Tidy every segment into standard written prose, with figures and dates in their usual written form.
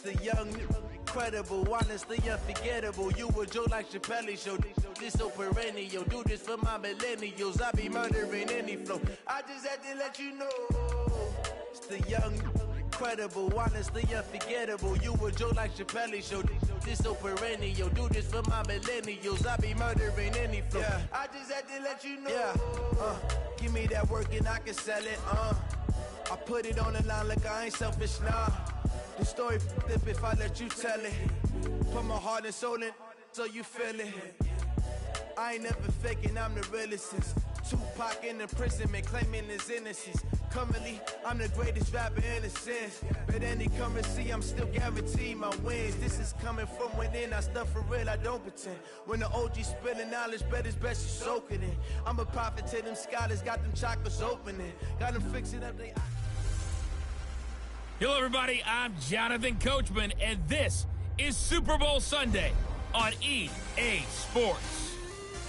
The young, incredible, honestly unforgettable. You a Joe like Chappelle show. This so perennial. Do this for my millennials. I be murdering any flow. I just had to let you know. It's the young, incredible, honestly unforgettable. You a Joe like Chappelle show. This so perennial. Do this for my millennials. I be murdering any flow. Yeah. I just had to let you know. Yeah. Give me that work and I can sell it. I put it on the line like I ain't selfish, nah. The story flip if I let you tell it. Put my heart and soul in so you feel it. I ain't never faking, I'm the realest since Tupac in imprisonment, claiming his innocence. Currently, I'm the greatest rapper in a sense. But any currency, I'm still guaranteed my wins. This is coming from within, I stuff for real, I don't pretend. When the OG spilling knowledge, bet it's best you soak it in. I'm a prophet to them scholars, got them chakras opening. Got them fixing up they... Hello, everybody. I'm Jonathan Coachman, and this is Super Bowl Sunday on EA Sports.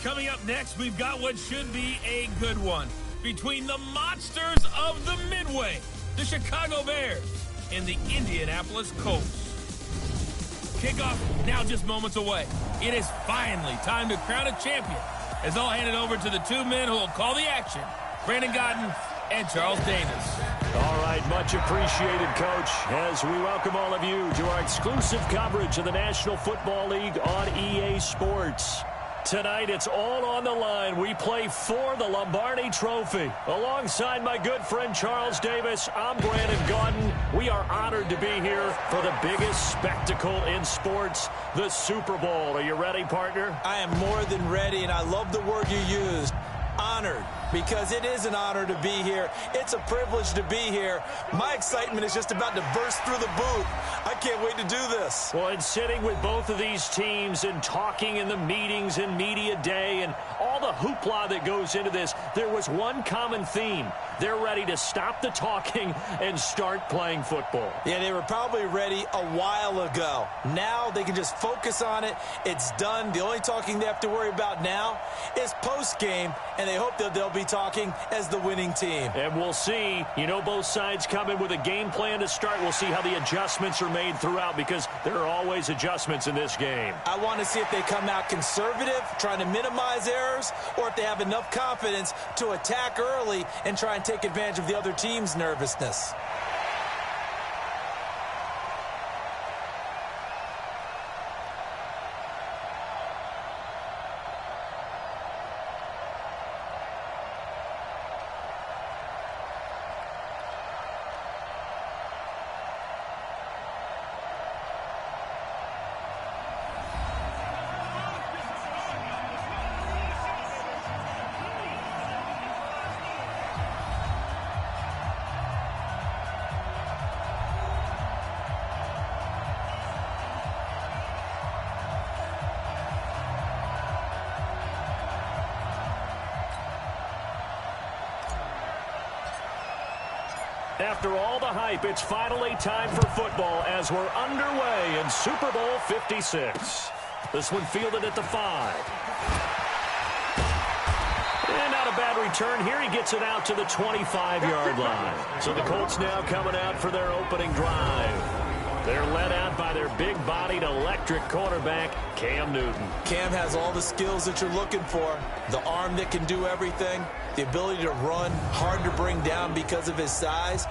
Coming up next, we've got what should be a good one between the monsters of the Midway, the Chicago Bears, and the Indianapolis Colts. Kickoff now just moments away. It is finally time to crown a champion, as I'll hand it over to the two men who will call the action, Brandon Godden and Charles Davis. All right, much appreciated, Coach, as we welcome all of you to our exclusive coverage of the National Football League on EA Sports. Tonight, it's all on the line. We play for the Lombardi Trophy. Alongside my good friend Charles Davis, I'm Brandon Godden. We are honored to be here for the biggest spectacle in sports, the Super Bowl. Are you ready, partner? I am more than ready, and I love the word you used. Honored, because it is an honor to be here. It's a privilege to be here. My excitement is just about to burst through the booth. I can't wait to do this. Well, and sitting with both of these teams and talking in the meetings and media day and all the hoopla that goes into this, there was one common theme. They're ready to stop the talking and start playing football. Yeah, they were probably ready a while ago. Now they can just focus on it. It's done. The only talking they have to worry about now is post-game, and they hope that they'll be talking as the winning team. And we'll see. You know, both sides come in with a game plan to start. We'll see how the adjustments are made throughout, because there are always adjustments in this game. I want to see if they come out conservative, trying to minimize errors, or if they have enough confidence to attack early and try and take advantage of the other team's nervousness. After all the hype, it's finally time for football as we're underway in Super Bowl 56. This one fielded at the 5. And not a bad return here. He gets it out to the 25-yard line. So the Colts now coming out for their opening drive. They're led out by their big-bodied electric quarterback, Cam Newton. Cam has all the skills that you're looking for. The arm that can do everything. The ability to run, hard to bring down because of his size.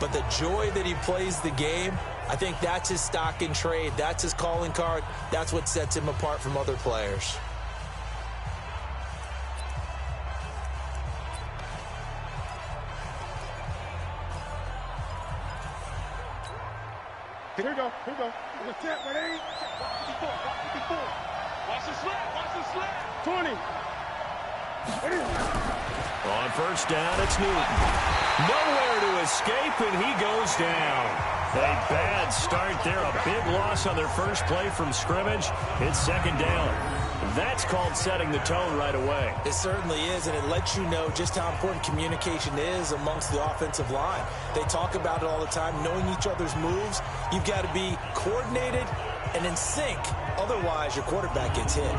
But the joy that he plays the game, I think that's his stock in trade. That's his calling card. That's what sets him apart from other players. Here we go. Watch the slant. Watch the slant. 20. On first down, it's Newton. Nowhere to escape, and he goes down. A bad start there. A big loss on their first play from scrimmage. It's second down. That's called setting the tone right away. It certainly is, and it lets you know just how important communication is amongst the offensive line. They talk about it all the time, knowing each other's moves. You've got to be coordinated and in sync. Otherwise, your quarterback gets hit.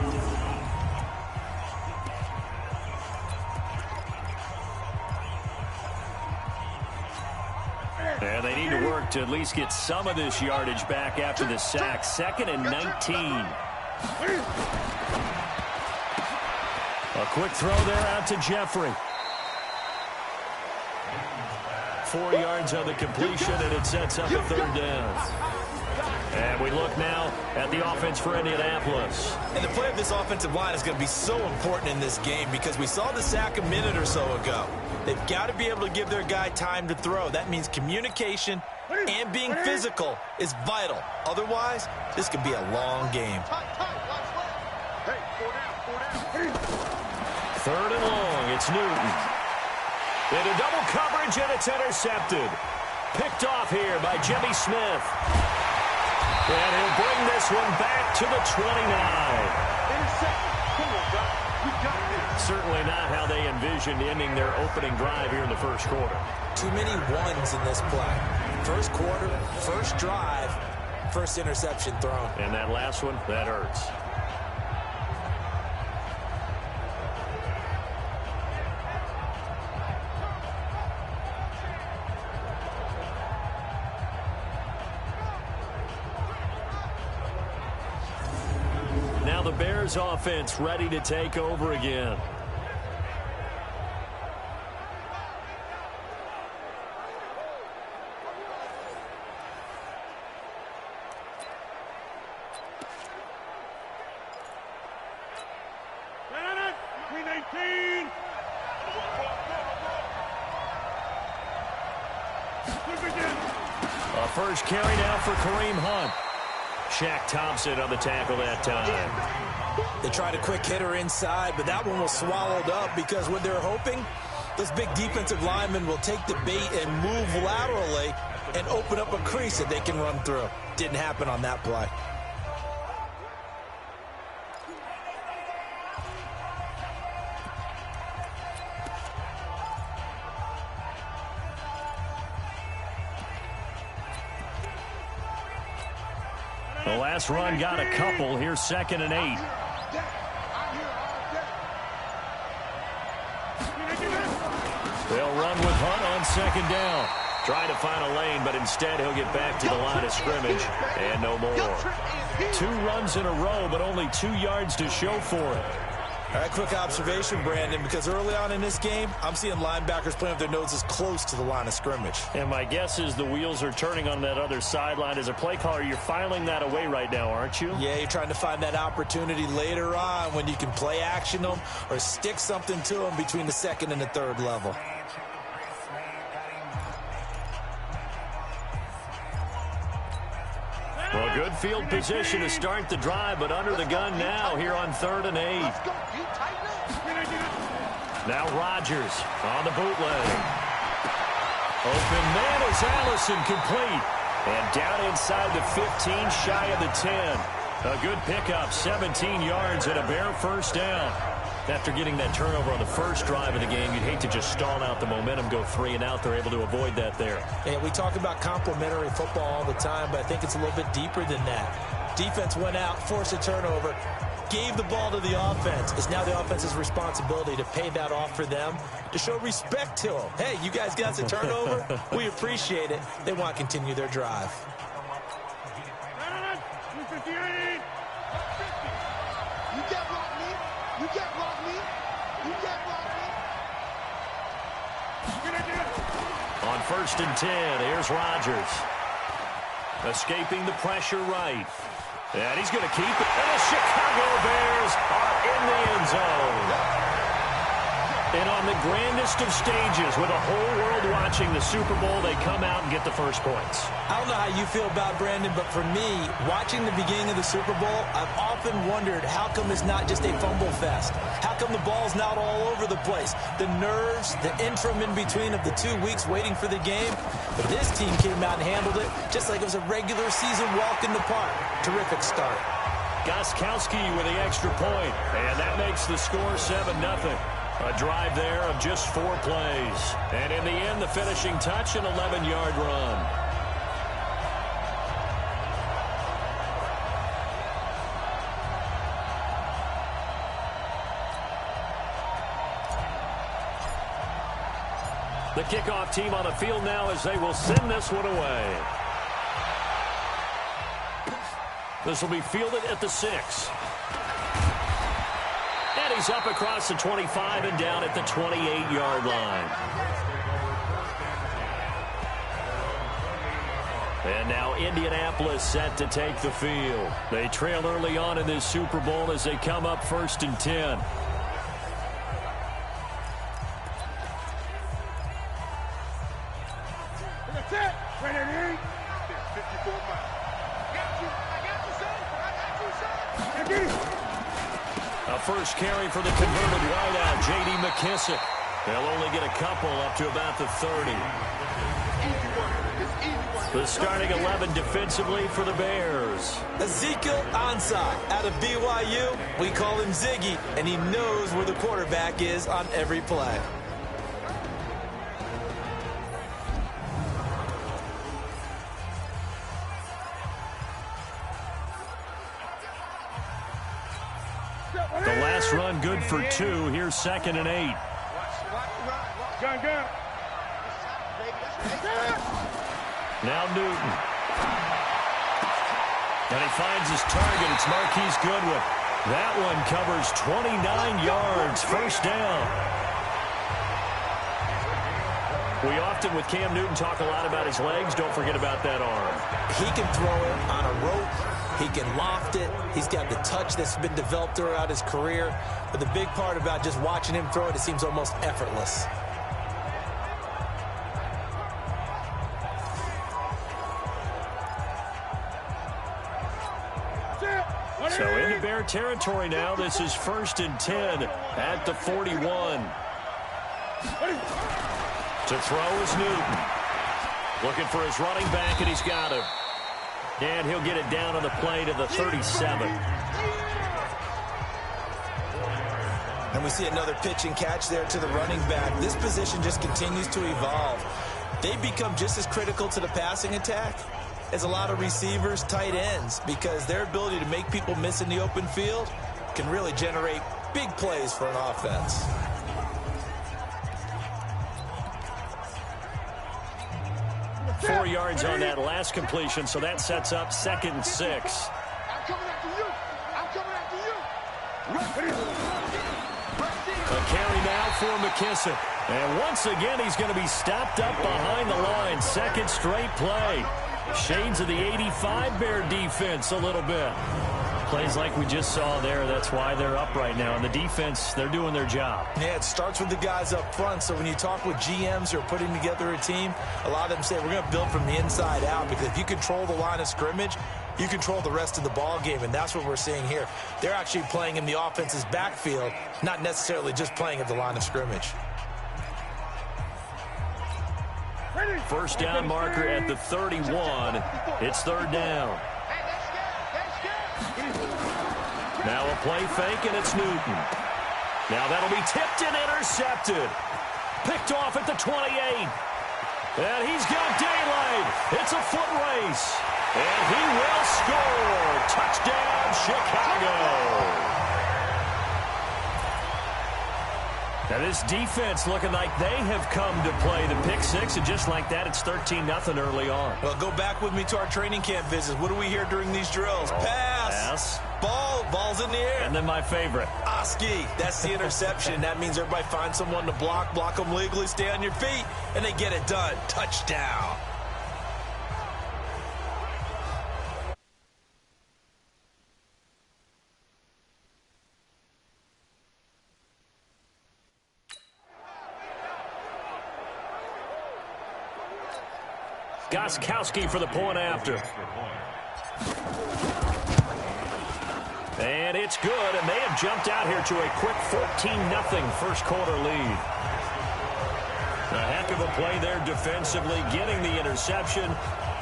And they need to work to at least get some of this yardage back after the sack. 2nd and 19. A quick throw there out to Jeffrey. 4 yards on the completion, and it sets up a 3rd down. And we look now at the offense for Indianapolis. And the play of this offensive line is going to be so important in this game because we saw the sack a minute or so ago. They've got to be able to give their guy time to throw. That means communication and being physical is vital. Otherwise, this could be a long game. 3rd and long. It's Newton. Into double coverage, and it's intercepted. Picked off here by Jimmy Smith. And he'll bring this one back to the 29. Certainly not how they envisioned ending their opening drive here in the first quarter. Too many ones in this play. First quarter, first drive, first interception thrown. And that last one, that hurts. Now the Bears offense ready to take over again. A first carry now for Kareem Hunt. Shaq Thompson on the tackle that time. They tried a quick hitter inside, but that one was swallowed up because what they're hoping, those big defensive linemen will take the bait and move laterally and open up a crease that they can run through. Didn't happen on that play. The last run got a couple. Here's 2nd and 8. They'll run with Hunt on 2nd down. Trying to find a lane, but instead he'll get back to the line of scrimmage. And no more. 2 runs in a row, but only 2 yards to show for it. All right, quick observation, Brandon, because early on in this game, I'm seeing linebackers playing with their noses close to the line of scrimmage. And my guess is the wheels are turning on that other sideline. As a play caller, you're filing that away right now, aren't you? Yeah, you're trying to find that opportunity later on when you can play action them or stick something to them between the 2nd and the 3rd level. Well, good field position to start the drive, but under the gun now here on 3rd and 8. Now Rodgers on the bootleg. Open man is Allison, complete. And down inside the 15, shy of the 10. A good pickup, 17 yards and a bare first down. After getting that turnover on the first drive of the game, you'd hate to just stall out the momentum, go 3 and out. They're able to avoid that there. Yeah, we talk about complementary football all the time, but I think it's a little bit deeper than that. Defense went out, forced a turnover, gave the ball to the offense. It's now the offense's responsibility to pay that off for them, to show respect to them. Hey, you guys got the turnover? We appreciate it. They want to continue their drive. On 1st and 10, here's Rodgers. Escaping the pressure right. And he's going to keep it. And the Chicago Bears are in the end zone. And on the grandest of stages, with the whole world watching the Super Bowl, they come out and get the first points. I don't know how you feel about Brandon, but for me, watching the beginning of the Super Bowl, I've often wondered how come it's not just a fumble fest? How come the ball's not all over the place? The nerves, the interim in between of the 2 weeks waiting for the game. But this team came out and handled it just like it was a regular season walk in the park. Terrific start. Gostkowski with the extra point, and that makes the score 7-0. A drive there of just 4 plays. And in the end, the finishing touch, an 11-yard run. The kickoff team on the field now as they will send this one away. This will be fielded at the 6. And he's up across the 25 and down at the 28-yard line. And now Indianapolis set to take the field. They trail early on in this Super Bowl as they come up 1st and 10. A first carry for the converted wideout, J.D. McKissick. They'll only get a couple up to about the 30. The starting 11 defensively for the Bears. Ezekiel Ansah out of BYU. We call him Ziggy, and he knows where the quarterback is on every play. The last run good for 2. Here's 2nd and 8. Gun. Now Newton. And he finds his target. It's Marquise Goodwin. That one covers 29 yards. First down. We often, with Cam Newton, talk a lot about his legs. Don't forget about that arm. He can throw it on a rope. He can loft it. He's got the touch that's been developed throughout his career. But the big part about just watching him throw it, it seems almost effortless. So into Bear territory now. This is 1st and 10 at the 41. To throw is Newton. Looking for his running back, and he's got him. And he'll get it down on the play to the 37. And we see another pitch and catch there to the running back. This position just continues to evolve. They become just as critical to the passing attack as a lot of receivers, tight ends, because their ability to make people miss in the open field can really generate big plays for an offense. Four yards on that last completion, so that sets up 2nd and 6. I'm coming after you. I'm coming after you. A carry now for McKissick. And once again, he's going to be stopped up behind the line. 2nd straight play. Shades of the 85 Bear defense a little bit. Plays like we just saw there. That's why they're up right now. And the defense, they're doing their job. Yeah, it starts with the guys up front. So when you talk with GMs who are putting together a team, a lot of them say we're going to build from the inside out, because if you control the line of scrimmage, you control the rest of the ball game, and that's what we're seeing here. They're actually playing in the offense's backfield, not necessarily just playing at the line of scrimmage. First down marker at the 31. It's 3rd down. Now a play fake, and it's Newton. Now that'll be tipped and intercepted. Picked off at the 28. And he's got daylight. It's a foot race. And he will score. Touchdown, Chicago. Now this defense looking like they have come to play the pick six, and just like that, it's 13-0 early on. Well, go back with me to our training camp visits. What do we hear during these drills? Pass. Ball's in the air. And then my favorite. Oski. That's the interception. That means everybody finds someone to block them legally, stay on your feet, and they get it done. Touchdown. Gostkowski for the point after. And it's good, and they have jumped out here to a quick 14-0 first quarter lead. A heck of a play there defensively, getting the interception,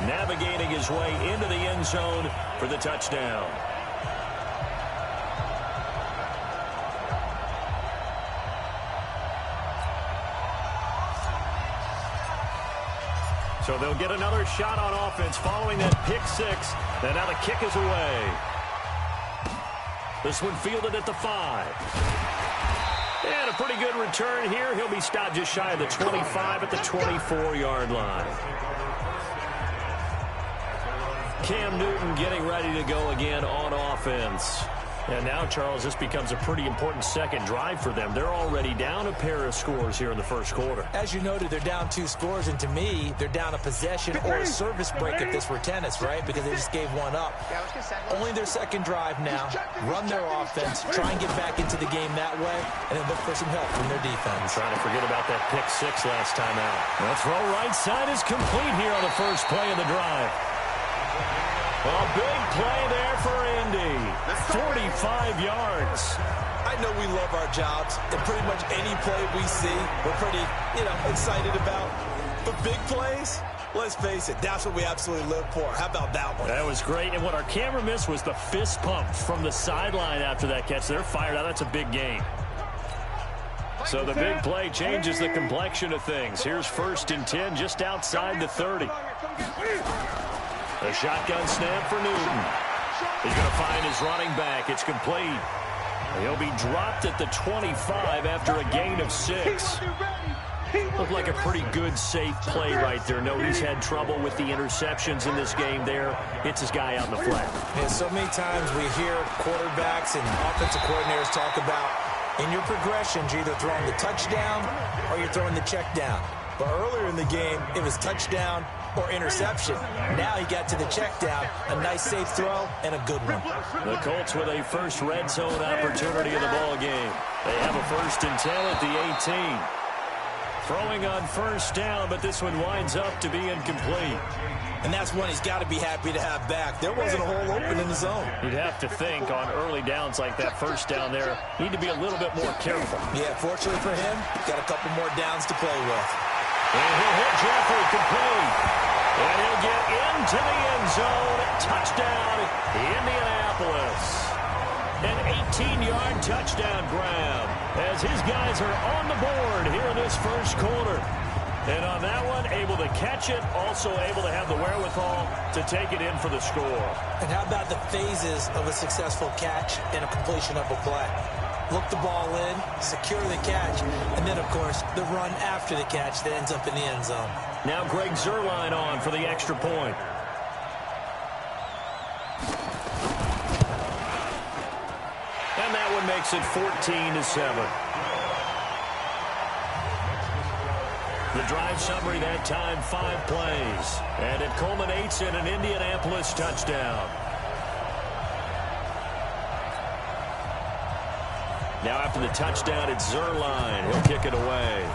navigating his way into the end zone for the touchdown. So they'll get another shot on offense following that pick six. And now the kick is away. This one fielded at the 5. And a pretty good return here. He'll be stopped just shy of the 25 at the 24-yard line. Cam Newton getting ready to go again on offense. And now, Charles, this becomes a pretty important second drive for them. They're already down a pair of scores here in the first quarter. As you noted, they're down 2 scores, and to me, they're down a possession or a service break if this were tennis, right? Because they just gave one up. Only their second drive now. Run their offense, try and get back into the game that way, and then look for some help from their defense. Trying to forget about that pick 6 last time out. The throw right side is complete here on the first play of the drive. A big play there for Indy. 45 yards. I know we love our jobs, and pretty much any play we see, we're pretty, excited about. But big plays, let's face it, that's what we absolutely live for. How about that one? That was great. And what our camera missed was the fist pump from the sideline after that catch. They're fired out. That's a big gain. So the big play changes the complexion of things. Here's 1st and 10 just outside the 30. A shotgun snap for Newton. He's going to find his running back. It's complete. He'll be dropped at the 25 after a gain of 6. Looked like a pretty good, safe play right there. No, he's had trouble with the interceptions in this game there. Hits his guy out in the flat. Yeah, so many times we hear quarterbacks and offensive coordinators talk about in your progressions, you're either throwing the touchdown or you're throwing the check down. But earlier in the game, it was touchdown or interception. Now he got to the check down, a nice safe throw, and a good one. The Colts with a first red zone opportunity in the ball game. They have a 1st and 10 at the 18. Throwing on 1st down, but this one winds up to be incomplete. And that's one he's got to be happy to have back. There wasn't a hole open in the zone. You'd have to think on early downs like that 1st down there, need to be a little bit more careful. Yeah, fortunately for him, got a couple more downs to play with. And he'll hit Jeffrey complete. And he'll get into the end zone. Touchdown, Indianapolis. An 18-yard touchdown grab as his guys are on the board here in this first quarter. And on that one, able to catch it, also able to have the wherewithal to take it in for the score. And how about the phases of a successful catch and a completion of a play? Look the ball in, secure the catch, and then, of course, the run after the catch that ends up in the end zone. Now Greg Zuerlein on for the extra point. And that one makes it 14-7. The drive summary that time, 5 plays. And it culminates in an Indianapolis touchdown. Now after the touchdown, it's Zuerlein. He'll kick it away.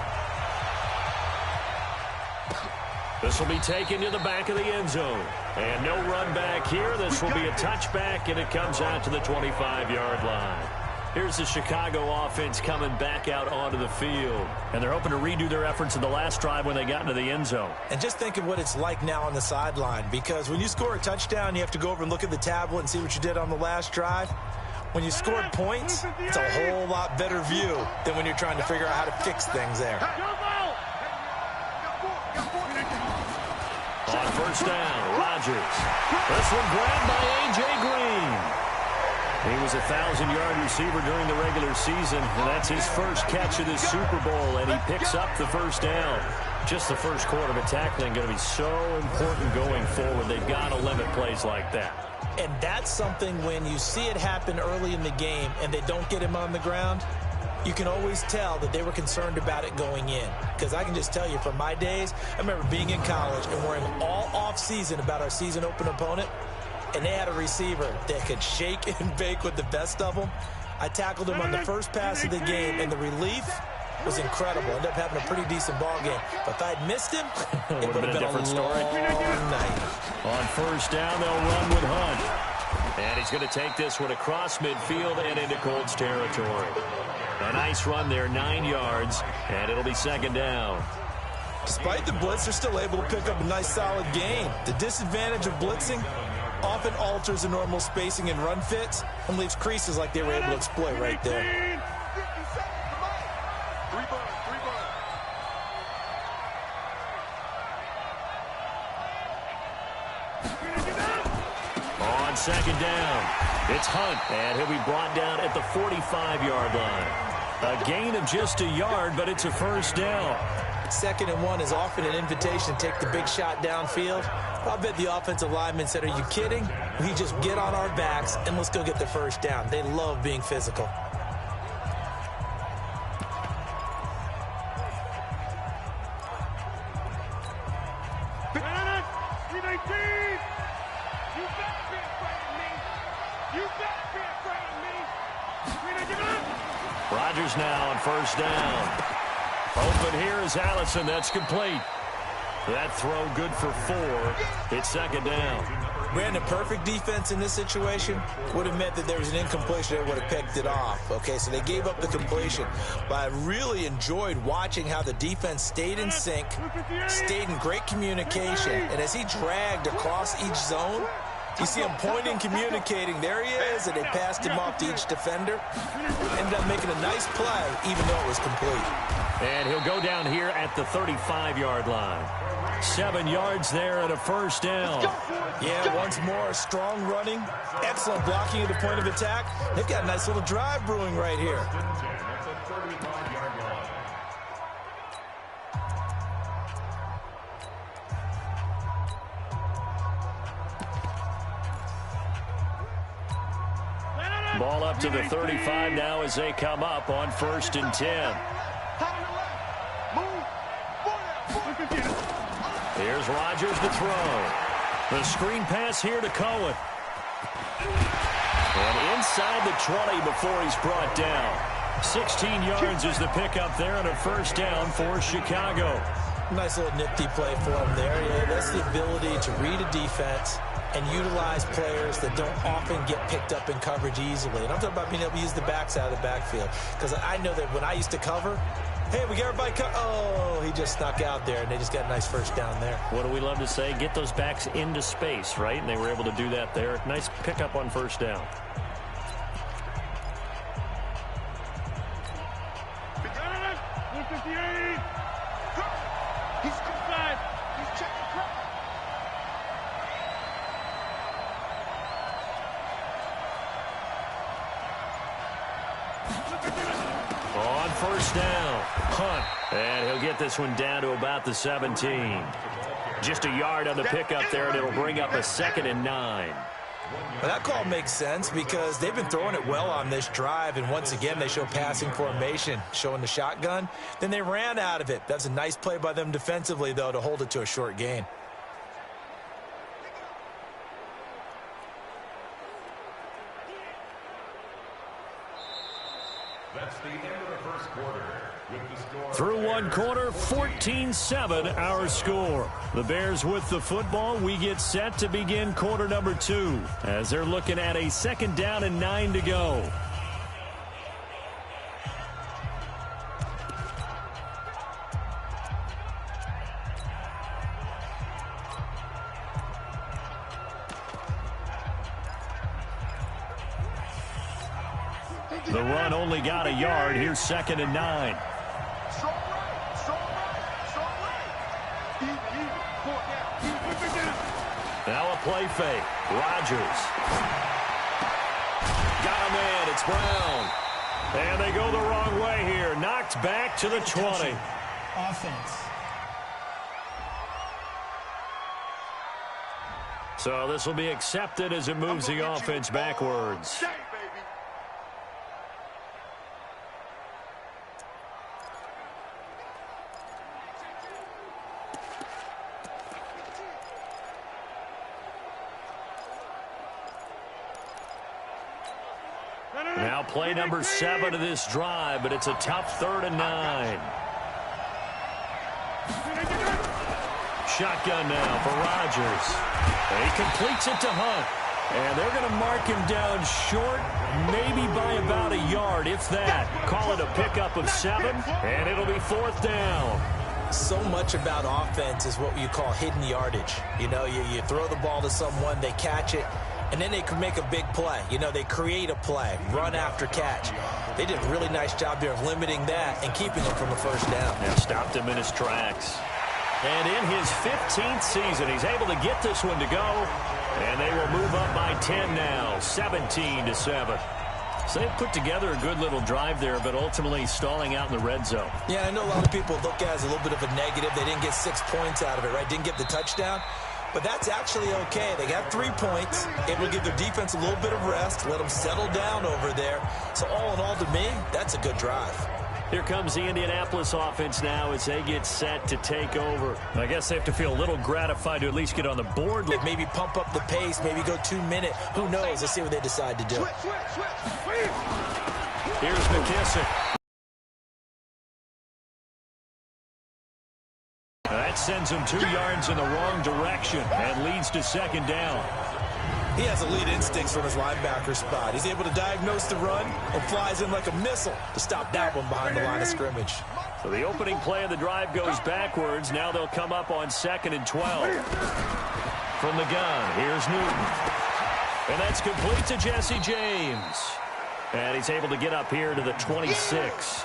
This will be taken to the back of the end zone. And no run back here. This will be a touchback, and it comes out to the 25-yard line. Here's the Chicago offense coming back out onto the field. And they're hoping to redo their efforts in the last drive when they got into the end zone. And just think of what it's like now on the sideline. Because when you score a touchdown, you have to go over and look at the tablet and see what you did on the last drive. When you scored points, it's a whole lot better view than when you're trying to figure out how to fix things there. On 1st down, Rodgers. This one grabbed by A.J. Green. He was a 1,000-yard receiver during the regular season, and that's his first catch of this Super Bowl, and he picks up the 1st down. Just the first quarter, but tackling going to be so important going forward. They've got to limit plays like that. And that's something when you see it happen early in the game and they don't get him on the ground, you can always tell that they were concerned about it going in. Because I can just tell you from my days, I remember being in college and worrying all off-season about our season open opponent, and they had a receiver that could shake and bake with the best of them. I tackled him on the first pass of the game, and the relief was incredible. Ended up having a pretty decent ball game. But if I'd missed him, it would have been a different story. Night. On 1st down, they'll run with Hunt. And he's going to take this one across midfield and into Colts territory. A nice run there, 9 yards, and it'll be 2nd down. Despite the blitz, they're still able to pick up a nice, solid gain. The disadvantage of blitzing often alters the normal spacing and run fits and leaves creases like they were able to exploit right there. On 2nd down, it's Hunt, and he'll be brought down at the 45-yard line. A gain of just a yard, but it's a first down. 2nd and 1 is often an invitation to take the big shot downfield. I'll bet the offensive lineman said, are you kidding? We just get on our backs and let's go get the first down. They love being physical. Rodgers now on first down. Open here is Allison. That's complete. That throw good for 4. It's 2nd down. Brandon, perfect defense in this situation would have meant that there was an incompletion. They would have picked it off. Okay, so they gave up the completion. But I really enjoyed watching how the defense stayed in sync, stayed in great communication. And as he dragged across each zone, you see him pointing, communicating. There he is, and they passed him off to each defender. Ended up making a nice play, even though it was complete. And he'll go down here at the 35-yard line. 7 yards there and a first down. Yeah, once more, strong running, excellent blocking at the point of attack. They've got a nice little drive brewing right here. Ball up to the 35 now as they come up on 1st and 10. Here's Rodgers to throw. The screen pass here to Cohen. And inside the 20 before he's brought down. 16 yards is the pickup there and a first down for Chicago. Nice little nifty play for him there. Yeah, that's the ability to read a defense and utilize players that don't often get picked up in coverage easily. And I'm talking about being able to use the backside of the backfield. Because I know that when I used to cover, hey, we got everybody cut. Oh, he just snuck out there, and they just got a nice first down there. What do we love to say? Get those backs into space, right? And they were able to do that there. Nice pickup on first down. On first down, Hunt. And he'll get this one down to about the 17. Just a yard on the pickup there, and it'll bring up a 2nd and 9. Well, that call makes sense because they've been throwing it well on this drive, and once again they show passing formation, showing the shotgun. Then they ran out of it. That's a nice play by them defensively, though, to hold it to a short gain. That's the end of the first quarter. With the score Through one quarter, 14-7 our score. The Bears with the football. We get set to begin quarter number 2 as they're looking at a 2nd down and 9 to go. The run only got a yard. Here's 2nd and 9. Now a play fake. Rodgers. Got a man. It's Brown. And they go the wrong way here. Knocked back to the 20. Offense. So this will be accepted as it moves the offense backwards. Now play number 7 of this drive, but it's a tough 3rd and 9. Shotgun now for Rodgers. He completes it to Hunt. And they're going to mark him down short, maybe by about a yard, if that. Call it a pickup of 7, and it'll be 4th down. So much about offense is what you call hidden yardage. You know, you throw the ball to someone, they catch it, and then they can make a big play. You know, they create a play, run after catch. They did a really nice job there of limiting that and keeping him from a first down. Yeah, stopped him in his tracks. And in his 15th season, he's able to get this one to go. And they will move up by 10 now, 17-7. So they put together a good little drive there, but ultimately stalling out in the red zone. Yeah, I know a lot of people look at it as a little bit of a negative. They didn't get 6 points out of it, right? Didn't get the touchdown. But that's actually okay. They got 3 points, able to give their defense a little bit of rest, let them settle down over there. So all in all, to me, that's a good drive. Here comes the Indianapolis offense now as they get set to take over. I guess they have to feel a little gratified to at least get on the board. Maybe pump up the pace, maybe go 2 minutes. Who knows? Let's see what they decide to do. Here's McKissick. That sends him 2 yards in the wrong direction and leads to second down. He has elite instincts from his linebacker spot. He's able to diagnose the run and flies in like a missile to stop that one behind the line of scrimmage. So the opening play of the drive goes backwards. Now they'll come up on 2nd and 12. From the gun, here's Newton. And that's complete to Jesse James. And he's able to get up here to the 26.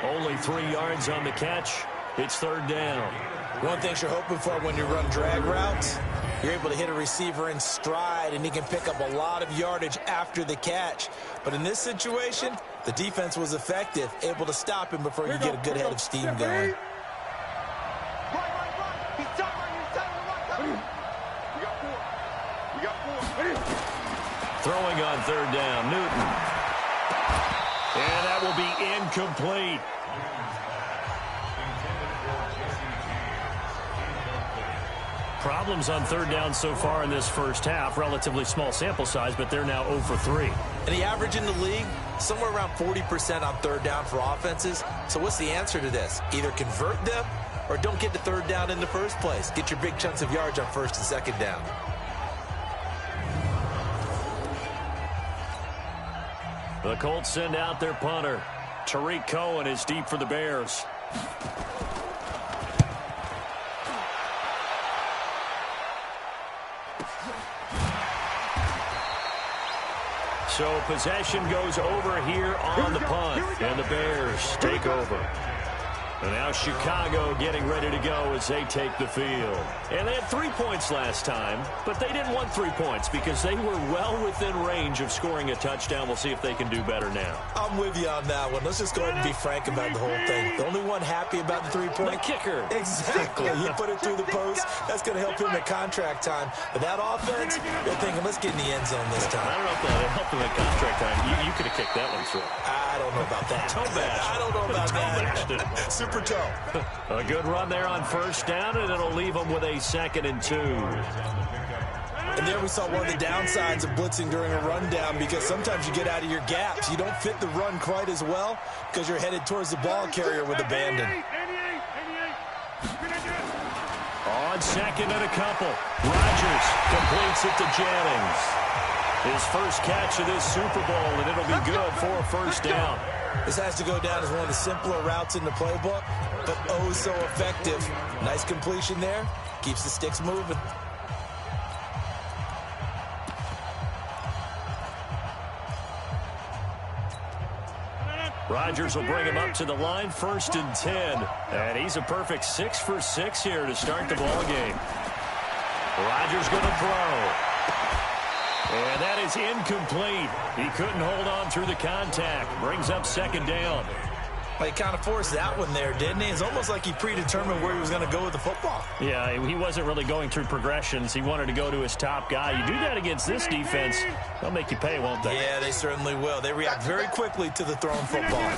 Only 3 yards on the catch. It's 3rd down. One thing you're hoping for when you run drag routes, you're able to hit a receiver in stride, and he can pick up a lot of yardage after the catch. But in this situation, the defense was effective, able to stop him before you get a good head of steam going. Throwing on 3rd down, Newton. And that will be incomplete. Problems on 3rd down so far in this first half. Relatively small sample size, but they're now 0 for 3. And the average in the league, somewhere around 40% on 3rd down for offenses. So what's the answer to this? Either convert them or don't get to 3rd down in the first place. Get your big chunks of yards on 1st and 2nd down. The Colts send out their punter. Tariq Cohen is deep for the Bears. So possession goes over here on the punt, and the Bears take over. And now Chicago getting ready to go as they take the field. And they had 3 points last time, but they didn't want 3 points because they were well within range of scoring a touchdown. We'll see if they can do better now. I'm with you on that one. Let's just go ahead and be frank about the whole thing. The only one happy about the 3-point? The kicker. Exactly. He put it through the post. That's going to help him at contract time. But that offense, they're thinking, let's get in the end zone this time. I don't know if that helped him at contract time. You could have kicked that one through. I don't know about that. Toe bash. I don't know about that. Super toe. A good run there on 1st down, and it'll leave them with a 2nd and 2. And there we saw one of the downsides of blitzing during a rundown, because sometimes you get out of your gaps. You don't fit the run quite as well because you're headed towards the ball carrier with abandon. On 2nd and a couple, Rodgers completes it to Jennings. His first catch of this Super Bowl, and it'll be good for a 1st down. This has to go down as one of the simpler routes in the playbook, but oh so effective. Nice completion there. Keeps the sticks moving. Rodgers will bring him up to the line, 1st and 10. And he's a perfect 6 for 6 here to start the ball game. Rodgers going to throw. And that is incomplete. He couldn't hold on through the contact. Brings up 2nd down. Well, he kind of forced that one there, didn't he? It's almost like he predetermined where he was going to go with the football. Yeah, he wasn't really going through progressions. He wanted to go to his top guy. You do that against this defense, they'll make you pay, won't they? Yeah, they certainly will. They react very quickly to the thrown football.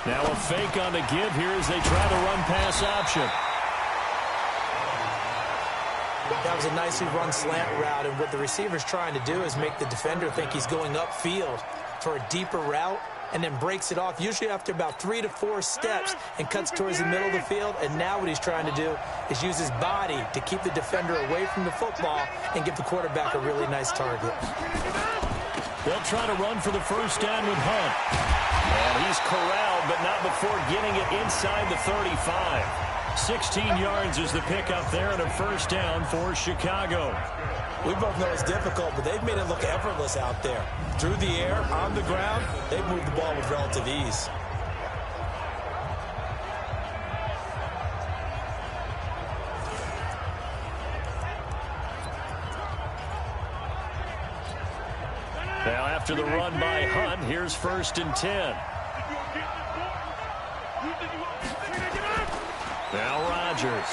Now a fake on the give here as they try the run-pass option. That was a nicely run slant route, and what the receiver's trying to do is make the defender think he's going upfield for a deeper route, and then breaks it off, usually after about 3 to 4 steps, and cuts towards the middle of the field. And now what he's trying to do is use his body to keep the defender away from the football and give the quarterback a really nice target. They'll try to run for the 1st down with Hunt. And he's corralled, but not before getting it inside the 35. 16 yards is the pickup there, and a 1st down for Chicago. We both know it's difficult, but they've made it look effortless out there. Through the air, on the ground, they've moved the ball with relative ease. Now after the run by Hunt, here's 1st and 10. Now Rodgers.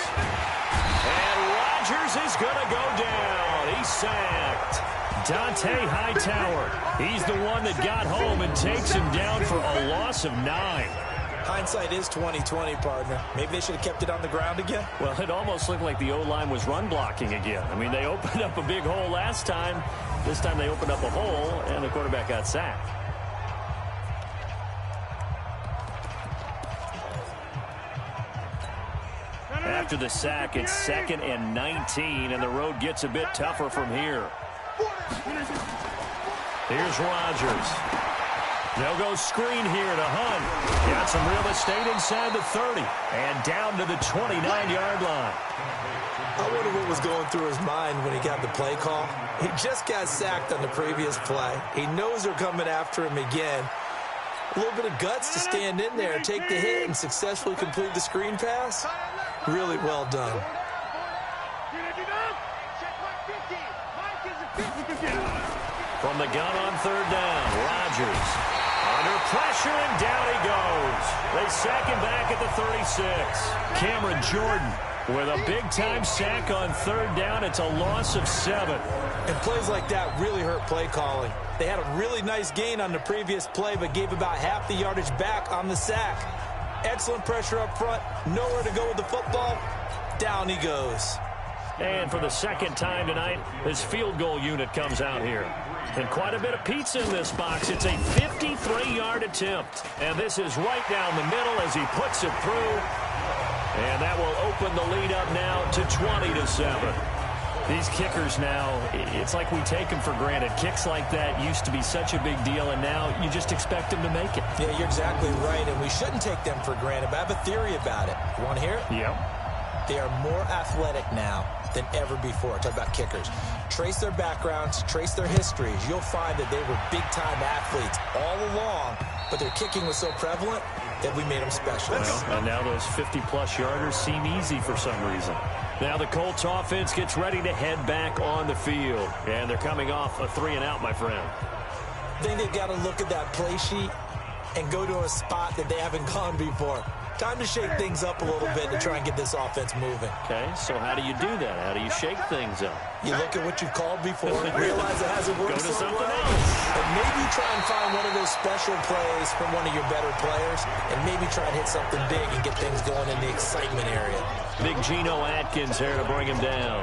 And Rodgers is going to go down. He's sacked. Dante Hightower. He's the one that got home and takes him down for a loss of 9. Hindsight is 20/20, partner. Maybe they should have kept it on the ground again. Well, it almost looked like the O-line was run blocking again. I mean, they opened up a big hole last time. This time they opened up a hole, and the quarterback got sacked. After the sack, it's 2nd and 19, and the road gets a bit tougher from here. Here's Rodgers. They'll go screen here to Hunt. Got some real estate inside the 30 and down to the 29-yard line. I wonder what was going through his mind when he got the play call. He just got sacked on the previous play. He knows they're coming after him again. A little bit of guts to stand in there, take the hit, and successfully complete the screen pass. Really well done. From the gun on 3rd down, Rodgers under pressure, and down he goes. They sack him back at the 36. Cameron Jordan with a big-time sack on 3rd down. It's a loss of 7. And plays like that really hurt play calling. They had a really nice gain on the previous play, but gave about half the yardage back on the sack. Excellent pressure up front. Nowhere to go with the football. Down he goes. And for the 2nd time tonight, his field goal unit comes out here. And quite a bit of pizza in this box. It's a 53-yard attempt. And this is right down the middle as he puts it through. And that will open the lead up now to 20-7. These kickers now, it's like we take them for granted. Kicks like that used to be such a big deal, and now you just expect them to make it. Yeah, you're exactly right, and we shouldn't take them for granted. But I have a theory about it. You want to hear it? Yep. They are more athletic now than ever before. Talk about kickers. Trace their backgrounds, trace their histories. You'll find that they were big-time athletes all along, but their kicking was so prevalent that we made them special. Well, and now those 50-plus yarders seem easy for some reason. Now the Colts offense gets ready to head back on the field. And they're coming off a 3-and-out, my friend. I think they've got to look at that play sheet and go to a spot that they haven't gone before. Time to shake things up a little bit to try and get this offense moving. Okay, so how do you do that? How do you shake things up? You look at what you've called before, realize it hasn't worked Go to so something well, else. and maybe try and find one of those special plays from one of your better players, and maybe try and hit something big and get things going in the excitement area. Big Geno Atkins there to bring him down.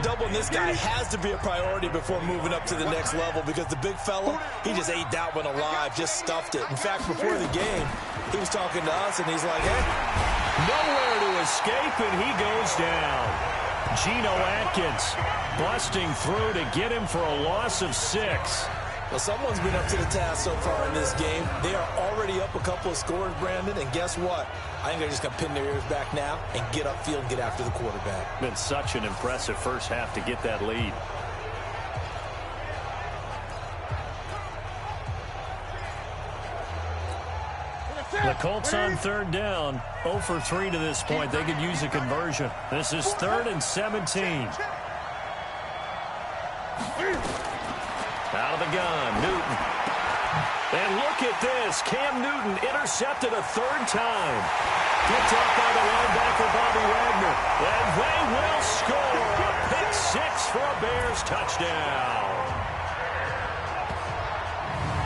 Doubling this guy has to be a priority before moving up to the next level, because the big fella, he just ate that one alive, just stuffed it. In fact, before the game, he was talking to us, and he's like, hey. Nowhere to escape, and he goes down. Geno Atkins busting through to get him for a loss of 6. Well, someone's been up to the task so far in this game. They are already up a couple of scores, Brandon, and guess what? I think they're just going to pin their ears back now and get upfield and get after the quarterback. Been such an impressive first half to get that lead. The Colts on 3rd down, 0 for 3 to this point. They could use a conversion. This is 3rd and 17. Out of the gun, Newton. And look at this. Cam Newton intercepted a 3rd time. Picked up by the linebacker, Bobby Wagner. And they will score a pick 6 for a Bears touchdown.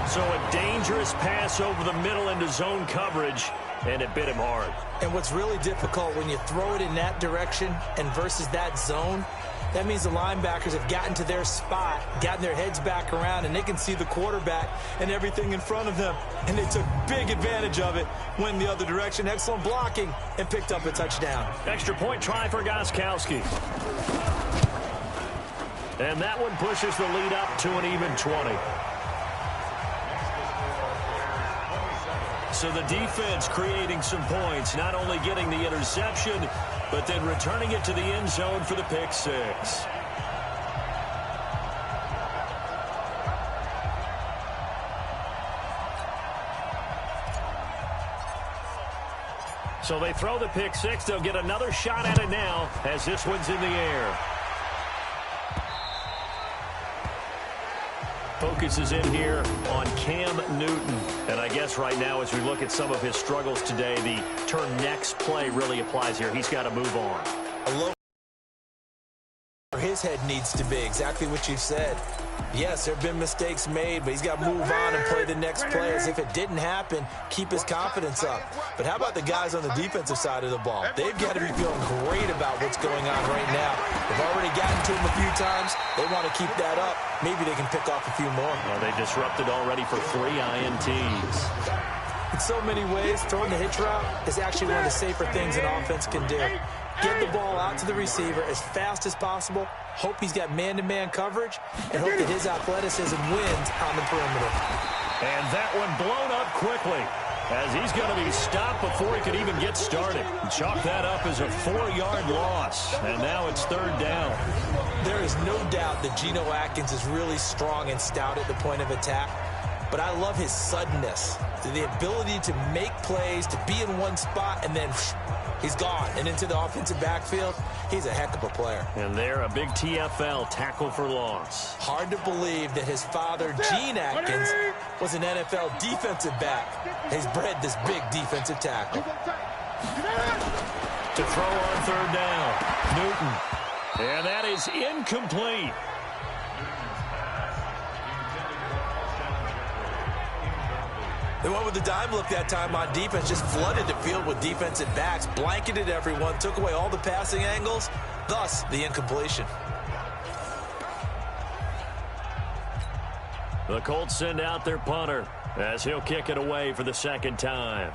So a dangerous pass over the middle into zone coverage, and it bit him hard. And what's really difficult when you throw it in that direction and versus that zone, that means the linebackers have gotten to their spot, gotten their heads back around, and they can see the quarterback and everything in front of them. And they took big advantage of it, went the other direction. Excellent blocking, and picked up a touchdown. Extra point try for Gostkowski. And that one pushes the lead up to an even 20. So the defense creating some points, not only getting the interception, but then returning it to the end zone for the pick 6. So they throw the pick 6. They'll get another shot at it now as this one's in the air. focus is in here on Cam Newton. And I guess right now as we look at some of his struggles today, the turn next play really applies here. He's got to move on. A low his head needs to be exactly what you said. Yes, there have been mistakes made, but he's got to move on and play the next play as if it didn't happen, keep his confidence up. But how about the guys on the defensive side of the ball? They've got to be feeling great about what's going on right now. They've already gotten to him a few times. They want to keep that up. Maybe they can pick off a few more. Well, they disrupted already for 3 INTs. In so many ways, throwing the hitch route is actually one of the safer things an offense can do. Get the ball out to the receiver as fast as possible, hope he's got man-to-man coverage, and hope that his athleticism wins on the perimeter. And that one blown up quickly as he's going to be stopped before he could even get started. Chalk that up as a 4-yard loss, and now it's 3rd down. There is no doubt that Geno Atkins is really strong and stout at the point of attack, but I love his suddenness, the ability to make plays, to be in one spot, and then he's gone and into the offensive backfield. He's a heck of a player. And there, a big TFL, tackle for loss. Hard to believe that his father, Gene Atkins, was an NFL defensive back. He's bred this big defensive tackle. To throw on 3rd down, Newton. And that is incomplete. They went with the dime look that time on defense, just flooded the field with defensive backs, blanketed everyone, took away all the passing angles, thus the incompletion. The Colts send out their punter as he'll kick it away for the 2nd time.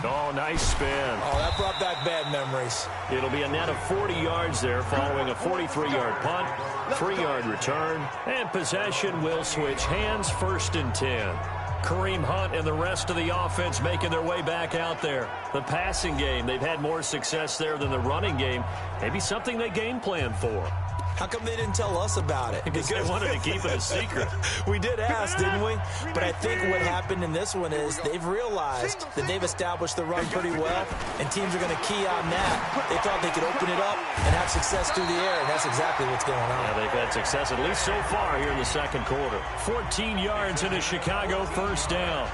Oh, nice spin. Oh, that brought back bad memories. It'll be a net of 40 yards there following a 43-yard punt, 3-yard return, and possession will switch hands, 1st and 10. Kareem Hunt and the rest of the offense making their way back out there. The passing game, they've had more success there than the running game. Maybe something they game plan for. How come they didn't tell us about it? Because they wanted to keep it a secret. We did ask, didn't we? But I think what happened in this one is they've realized that they've established the run pretty well, and teams are going to key on that. They thought they could open it up and have success through the air, and that's exactly what's going on. Yeah, they've had success at least so far here in the 2nd quarter. 14 yards into Chicago, 1st down.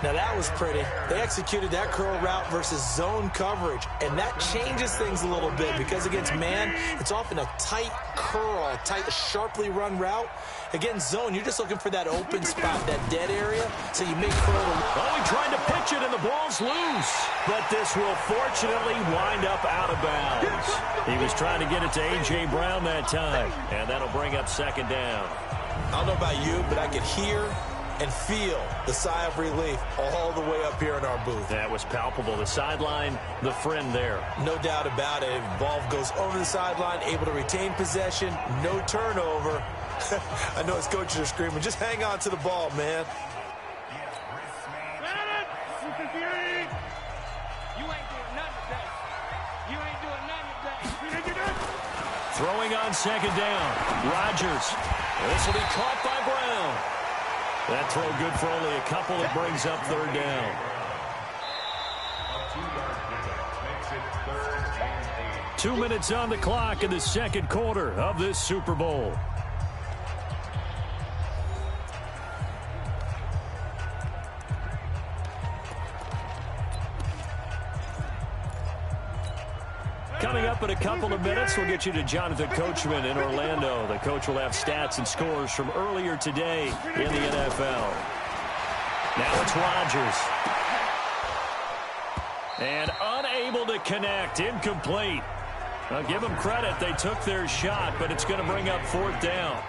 Now that was pretty. They executed that curl route versus zone coverage, and that changes things a little bit because against man, it's often a tight curl, tight, sharply run route. Against zone, you're just looking for that open spot, that dead area, so you make curl. Oh, he tried to pitch it, and the ball's loose. But this will fortunately wind up out of bounds. He was trying to get it to A.J. Brown that time, and that'll bring up 2nd down. I don't know about you, but I could hear and feel the sigh of relief all the way up here in our booth. That was palpable. The sideline, the friend there. No doubt about it. Ball goes over the sideline, able to retain possession, no turnover. I know his coaches are screaming, just hang on to the ball, man. Throwing on 2nd down. Rodgers. This will be caught by Brown. That throw good for only a couple. It brings up 3rd down. 2 minutes on the clock in the 2nd quarter of this Super Bowl. Coming up in a couple of minutes, we'll get you to Jonathan Coachman in Orlando. The coach will have stats and scores from earlier today in the NFL. Now it's Rodgers. And unable to connect, incomplete. I'll give them credit. They took their shot, but it's going to bring up 4th down.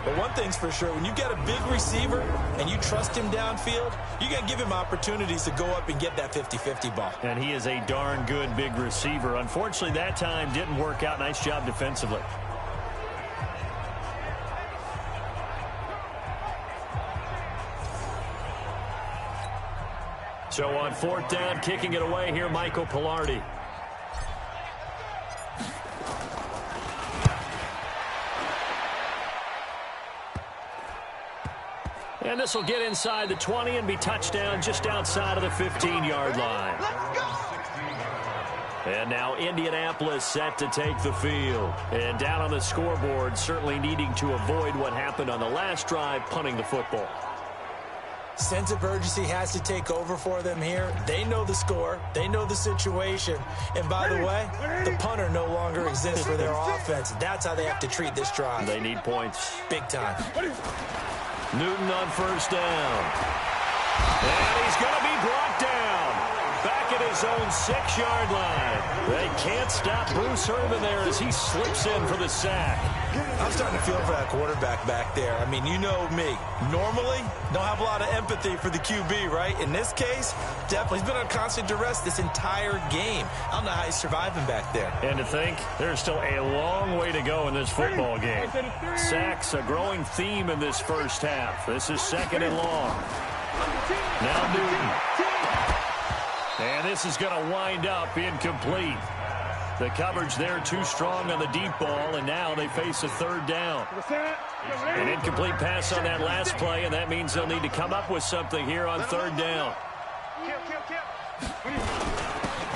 But one thing's for sure, when you get a big receiver and you trust him downfield, you got to give him opportunities to go up and get that 50-50 ball. And he is a darn good big receiver. Unfortunately, that time didn't work out. Nice job defensively. So on 4th down, kicking it away here, Michael Pilardi. And this will get inside the 20 and be touchdown just outside of the 15-yard line. And now Indianapolis set to take the field. And down on the scoreboard, certainly needing to avoid what happened on the last drive, punting the football. Sense of urgency has to take over for them here. They know the score. They know the situation. And by the way, the punter no longer exists for their offense. That's how they have to treat this drive. They need points. Big time. Newton on first down. And he's going to be brought down. Back at his own 6-yard line. They can't stop Bruce Irvin there as he slips in for the sack. I'm starting to feel for that quarterback back there. I mean, you know me. Normally, don't have a lot of empathy for the QB, right? In this case, definitely. He's been on constant duress this entire game. I don't know how he's surviving back there. And to think, there's still a long way to go in this football game. Sacks, a growing theme in this first half. This is 2nd and long. Now Newton. And this is going to wind up incomplete. The coverage there too strong on the deep ball, and now they face a 3rd down. An incomplete pass on that last play, and that means they'll need to come up with something here on 3rd down.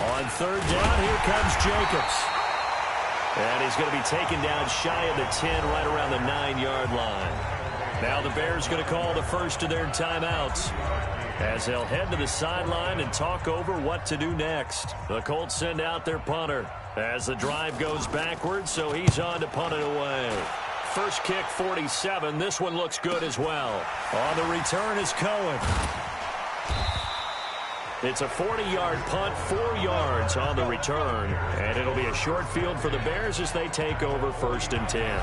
On 3rd down, here comes Jacobs. And he's going to be taken down shy of the 10, right around the 9-yard line. Now the Bears going to call the first of their timeouts, as they'll head to the sideline and talk over what to do next. The Colts send out their punter as the drive goes backwards, so he's on to punt it away. First kick, 47. This one looks good as well. On the return is Cohen. It's a 40-yard punt, 4 yards on the return, and it'll be a short field for the Bears as they take over 1st and 10.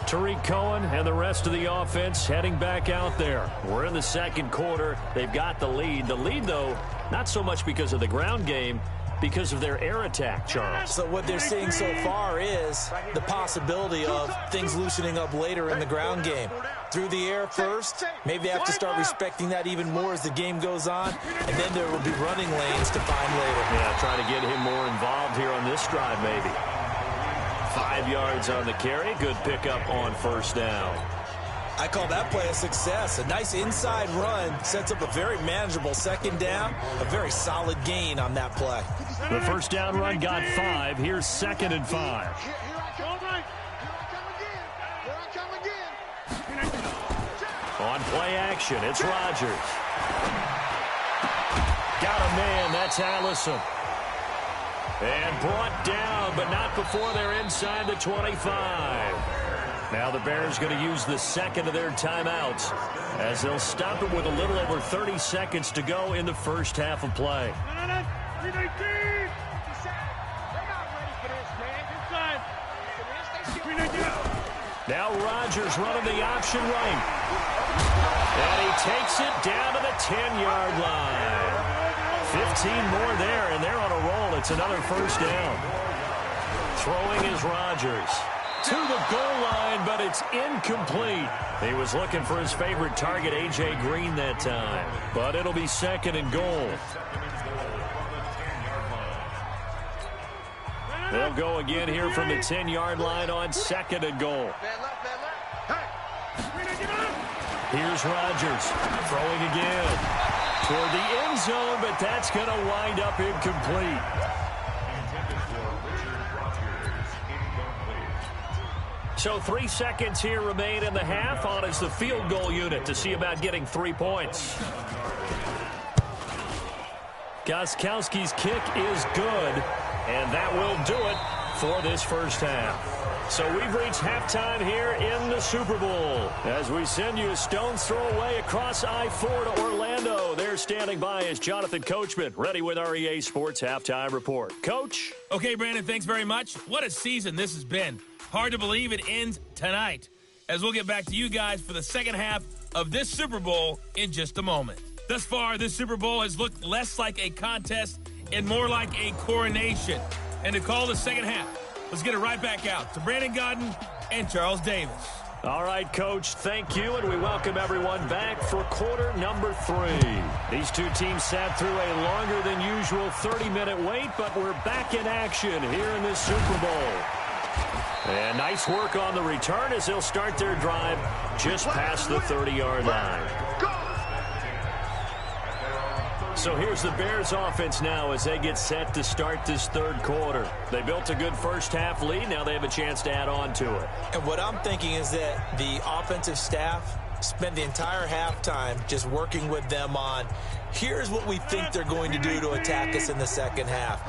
Tariq Cohen and the rest of the offense heading back out there. We're in the 2nd quarter. They've got the lead. The lead, though, not so much because of the ground game, because of their air attack, Charles. So what they're seeing so far is the possibility of things loosening up later in the ground game. Through the air first, maybe they have to start respecting that even more as the game goes on, and then there will be running lanes to find later. Yeah, try to get him more involved here on this drive, maybe. 5 yards on the carry. Good pickup on 1st down. I call that play a success. A nice inside run sets up a very manageable 2nd down. A very solid gain on that play. The 1st down run got 5. Here's 2nd and 5. On play action, it's Rodgers. Got a man. That's Allison. And brought down, but not before they're inside the 25. Now the Bears going to use the 2nd of their timeouts, as they'll stop it with a little over 30 seconds to go in the first half of play. Now Rodgers running the option right. And he takes it down to the 10-yard line. 15 more there, and they're on a roll. It's another 1st down. Throwing is Rodgers. To the goal line, but it's incomplete. He was looking for his favorite target, A.J. Green, that time. But it'll be 2nd and goal. They'll go again here from the 10-yard line on 2nd and goal. Here's Rodgers throwing again toward the end zone, but that's going to wind up incomplete. So 3 seconds here remain in the half. On is the field goal unit to see about getting 3 points. Gostkowski's kick is good, and that will do it for this first half. So we've reached halftime here in the Super Bowl as we send you a stone's throw away across I-4 to Orlando. They're standing by as Jonathan Coachman, ready with our EA Sports Halftime Report. Coach? Okay, Brandon, thanks very much. What a season this has been. Hard to believe it ends tonight, as we'll get back to you guys for the 2nd half of this Super Bowl in just a moment. Thus far, this Super Bowl has looked less like a contest and more like a coronation. And to call the 2nd half, let's get it right back out to Brandon Godden and Charles Davis. All right, Coach, thank you, and we welcome everyone back for quarter number 3. These two teams sat through a longer than usual 30-minute wait, but we're back in action here in this Super Bowl. And nice work on the return as they'll start their drive just past the 30-yard line. So here's the Bears offense now as they get set to start this third quarter. They built a good first-half lead. Now they have a chance to add on to it. And what I'm thinking is that the offensive staff spend the entire halftime just working with them on, here's what we think they're going to do to attack us in the second half.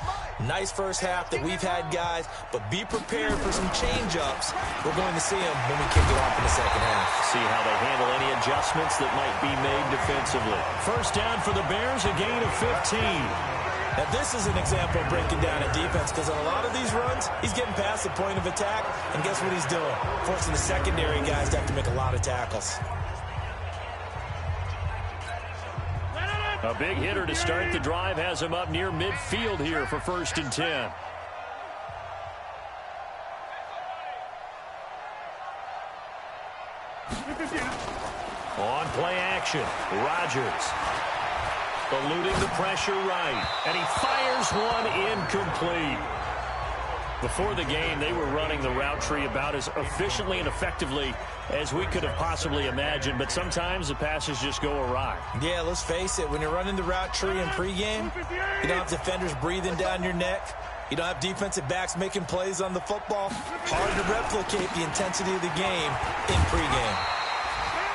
Nice first half that we've had, guys, but be prepared for some change-ups. We're going to see them when we kick it off in the second half. See how they handle any adjustments that might be made defensively. First down for the Bears, a gain of 15. Now, this is an example of breaking down a defense because on a lot of these runs, he's getting past the point of attack, and guess what he's doing? Forcing the secondary guys to have to make a lot of tackles. A big hitter to start the drive has him up near midfield here for 1st and 10. On play action, Rodgers eluding the pressure right, and he fires one incomplete. Before the game, they were running the route tree about as efficiently and effectively as we could have possibly imagined, but sometimes the passes just go awry. Yeah, let's face it, when you're running the route tree in pregame, you don't have defenders breathing down your neck. You don't have defensive backs making plays on the football. Hard to replicate the intensity of the game in pregame.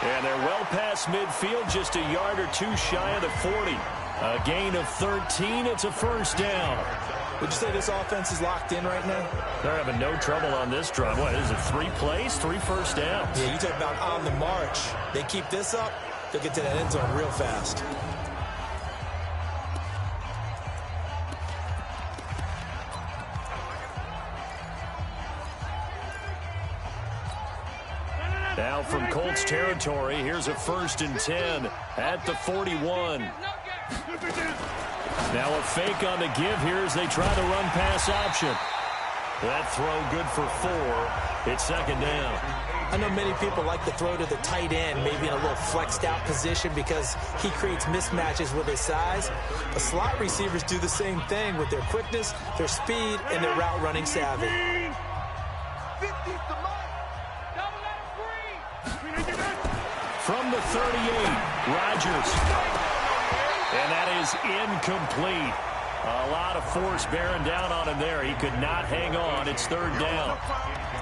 And they're well past midfield, just a yard or two shy of the 40. A gain of 13, it's a first down. Would you say this offense is locked in right now? They're having no trouble on this drive. What is it, 3 plays, 3 first downs? Yeah, you talk about on the march. They keep this up, they'll get to that end zone real fast. Now from Colts territory, here's a 1st and 10 at the 41. Now a fake on the give here as they try the run-pass option. That throw good for 4. It's 2nd down. I know many people like to throw to the tight end, maybe in a little flexed out position because he creates mismatches with his size. But slot receivers do the same thing with their quickness, their speed, and their route running savvy. From the 38, Rodgers. And that is incomplete. A lot of force bearing down on him there. He could not hang on. It's 3rd down.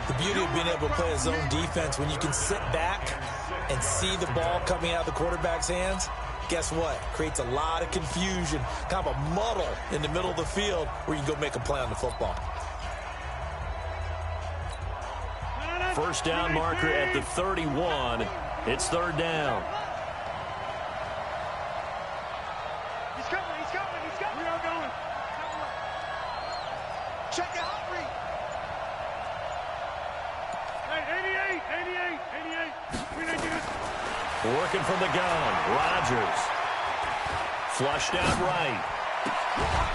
The beauty of being able to play a zone defense, when you can sit back and see the ball coming out of the quarterback's hands, guess what? Creates a lot of confusion, kind of a muddle in the middle of the field where you can go make a play on the football. First down marker at the 31. It's 3rd down. He's coming. We are going. Check it out, Reed. Hey, 88. Working from the gun. Rodgers. Flushed out right.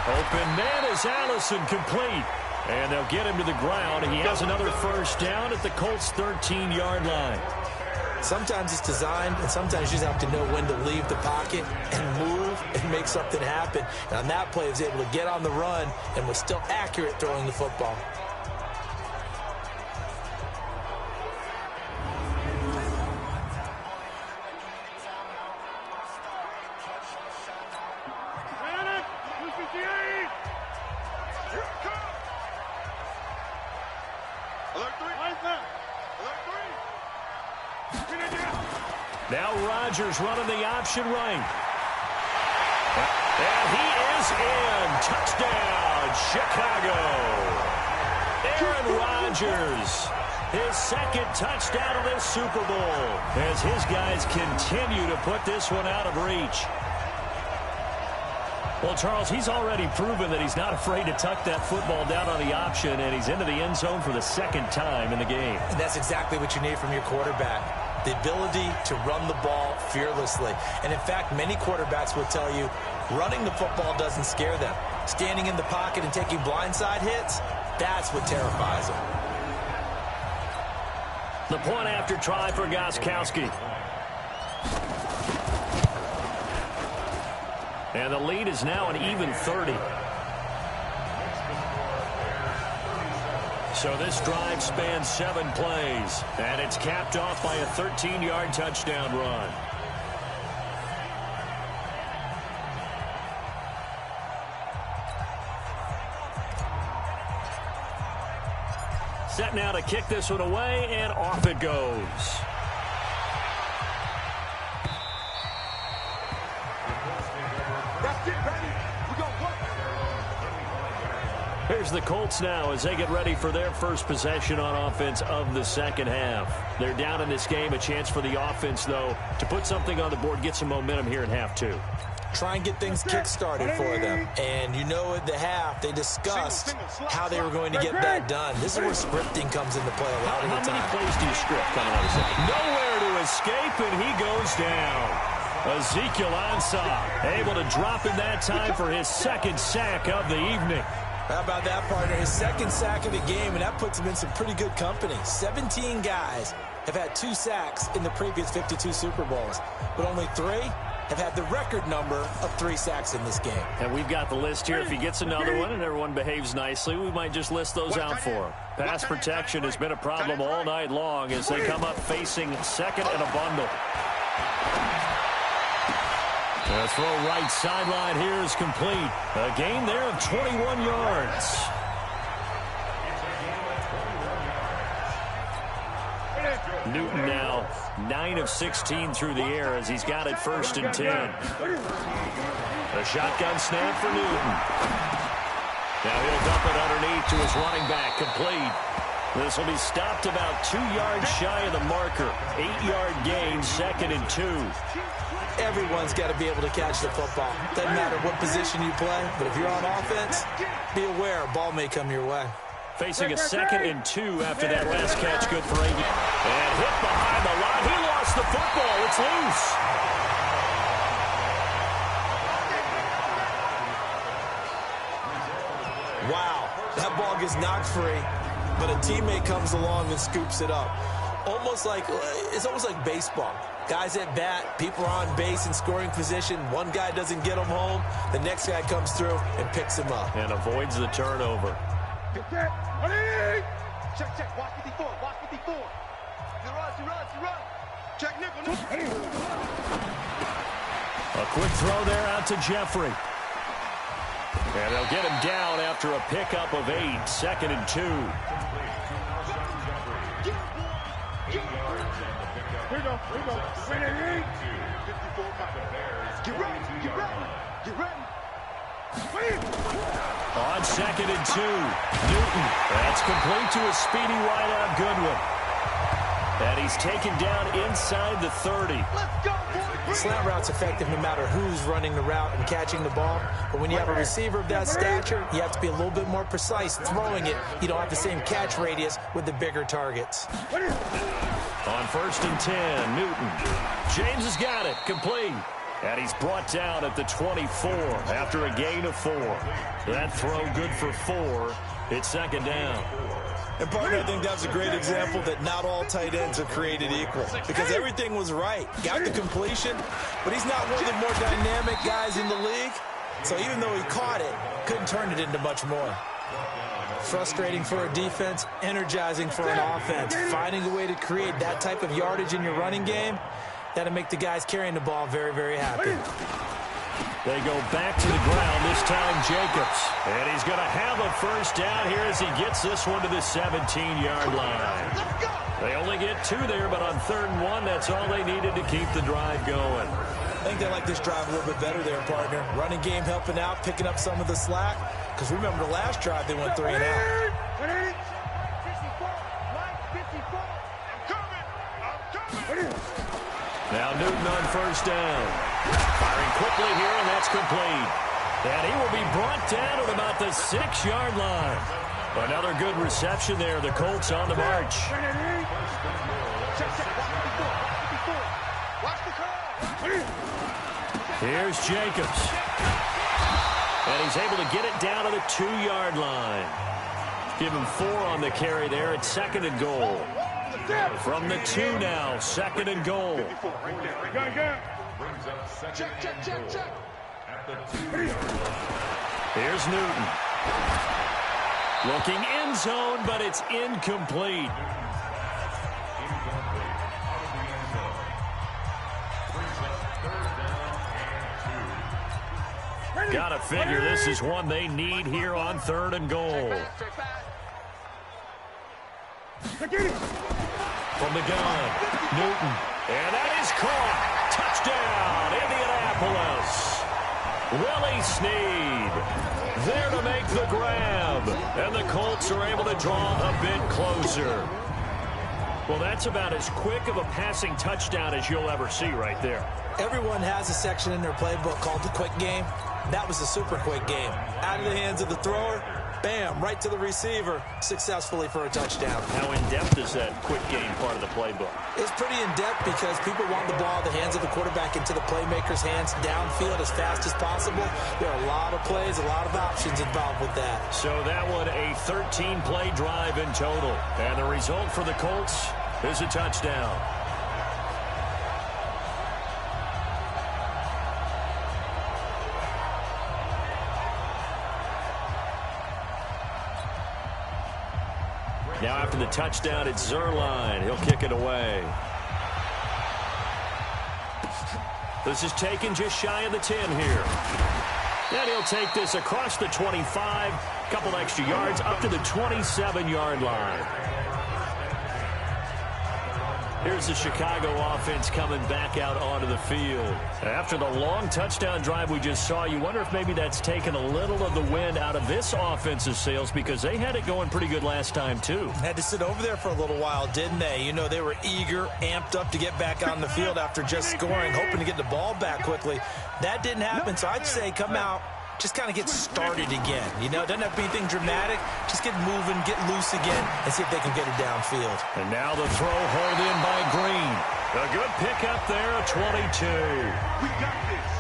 Open man is Allison, complete. And they'll get him to the ground. He has another first down at the Colts' 13-yard line. Sometimes it's designed, and sometimes you just have to know when to leave the pocket and move and make something happen. And on that play, he was able to get on the run and was still accurate throwing the football. Now Rodgers running the option right. And he is in. Touchdown, Chicago. Aaron Rodgers, his 2nd touchdown of this Super Bowl as his guys continue to put this one out of reach. Well, Charles, he's already proven that he's not afraid to tuck that football down on the option, and he's into the end zone for the 2nd time in the game. And that's exactly what you need from your quarterback. The ability to run the ball fearlessly. And in fact, many quarterbacks will tell you running the football doesn't scare them. Standing in the pocket and taking blindside hits, that's what terrifies them. The point after try for Gostkowski. And the lead is now an even 30. So this drive spans 7 plays, and it's capped off by a 13-yard touchdown run. Set now to kick this one away, and off it goes. Here's the Colts now as they get ready for their first possession on offense of the second half. They're down in this game. A chance for the offense, though, to put something on the board, get some momentum here in half two. Try and get things kick-started for them. And you know at the half, they discussed how they were going to get that done. This is where scripting comes into play a lot of the time. How many plays do you script coming out of second? Nowhere to escape, and he goes down. Ezekiel Ansah able to drop in that time for his second sack of the evening. How about that, partner? His second sack of the game, and that puts him in some pretty good company. 17 guys have had 2 sacks in the previous 52 Super Bowls, but only 3 have had the record number of 3 sacks in this game. And we've got the list here. If he gets another one and everyone behaves nicely, we might just list those out for him. Pass protection has been a problem all night long as they come up facing second and a bundle. The throw right sideline here is complete. A gain there of 21 yards. Newton now 9 of 16 through the air as he's got it 1st and 10. A shotgun snap for Newton. Now he'll dump it underneath to his running back, complete. This will be stopped about 2 yards shy of the marker. 8-yard gain, 2nd and 2. Everyone's got to be able to catch the football. Doesn't matter what position you play, but if you're on offense, be aware a ball may come your way. Facing a 2nd and 2 after that last catch, good for 8. And hit behind the line. He lost the football. It's loose. Wow, that ball gets knocked free, but a teammate comes along and scoops it up. It's almost like baseball. Guys at bat, people are on base in scoring position. One guy doesn't get him home. The next guy comes through and picks him up. And avoids the turnover. Check, check. Watch 54. Watch 54. He runs. Check nickel. A quick throw there out to Jeffrey. And they'll get him down after a pickup of 8. 2nd and 2. Here we go. Win it. 54 Get ready. On 2nd and 2. Newton. That's complete to a speedy wideout Goodwin. And he's taken down inside the 30. Let's go, boys. Slant route's effective no matter who's running the route and catching the ball. But when you have a receiver of that stature, you have to be a little bit more precise throwing it. You don't have the same catch radius with the bigger targets. On 1st and 10, Newton. James has got it. Complete. And he's brought down at the 24 after a gain of 4. That throw good for 4. It's 2nd down. And partner, I think that's a great example that not all tight ends are created equal. Because everything was right. Got the completion, but he's not one of the more dynamic guys in the league. So even though he caught it, couldn't turn it into much more. Frustrating for a defense, energizing for an offense. Finding a way to create that type of yardage in your running game, that'll make the guys carrying the ball very, very happy. They go back to the ground, this time Jacobs. And he's going to have a 1st down here as he gets this one to the 17-yard line. They only get 2 there, but on 3rd and 1, that's all they needed to keep the drive going. I think they like this drive a little bit better there, partner. Running game helping out, picking up some of the slack. Because remember, the last drive, they went 3 and out. Now Newton on 1st down. Firing quickly here, and that's complete. And he will be brought down at about the 6-yard line. Another good reception there. The Colts on the march. Here's Jacobs. And he's able to get it down to the 2-yard line. Give him 4 on the carry there at 2nd and goal. From the 2 now, 2nd and goal. Check. Here's Newton. Looking end zone, but it's incomplete. Gotta figure this is one they need here on 3rd and goal. From the gun, Newton. And that is caught. Touchdown, Indianapolis. Willie Snead there to make the grab. And the Colts are able to draw a bit closer. Well, that's about as quick of a passing touchdown as you'll ever see right there. Everyone has a section in their playbook called the quick game. That was a super quick game. Out of the hands of the thrower, bam, right to the receiver, successfully for a touchdown. How in-depth is that quick game part of the playbook? It's pretty in-depth because people want the ball out of the hands of the quarterback into the playmaker's hands downfield as fast as possible. There are a lot of plays, a lot of options involved with that. So that one, a 13-play drive in total. And the result for the Colts is a touchdown. Now after the touchdown, it's Zerline. He'll kick it away. This is taken just shy of the 10 here. And he'll take this across the 25, couple extra yards, up to the 27-yard line. Here's the Chicago offense coming back out onto the field. After the long touchdown drive we just saw, you wonder if maybe that's taken a little of the wind out of this offense's sails because they had it going pretty good last time, too. Had to sit over there for a little while, didn't they? You know, they were eager, amped up to get back on the field after just scoring, hoping to get the ball back quickly. That didn't happen, so I'd say come out, just kind of get started again. You know, it doesn't have to be anything dramatic. Just get moving, get loose again, and see if they can get it downfield. And now the throw hauled in by Green. A good pickup there, a 22. We got this.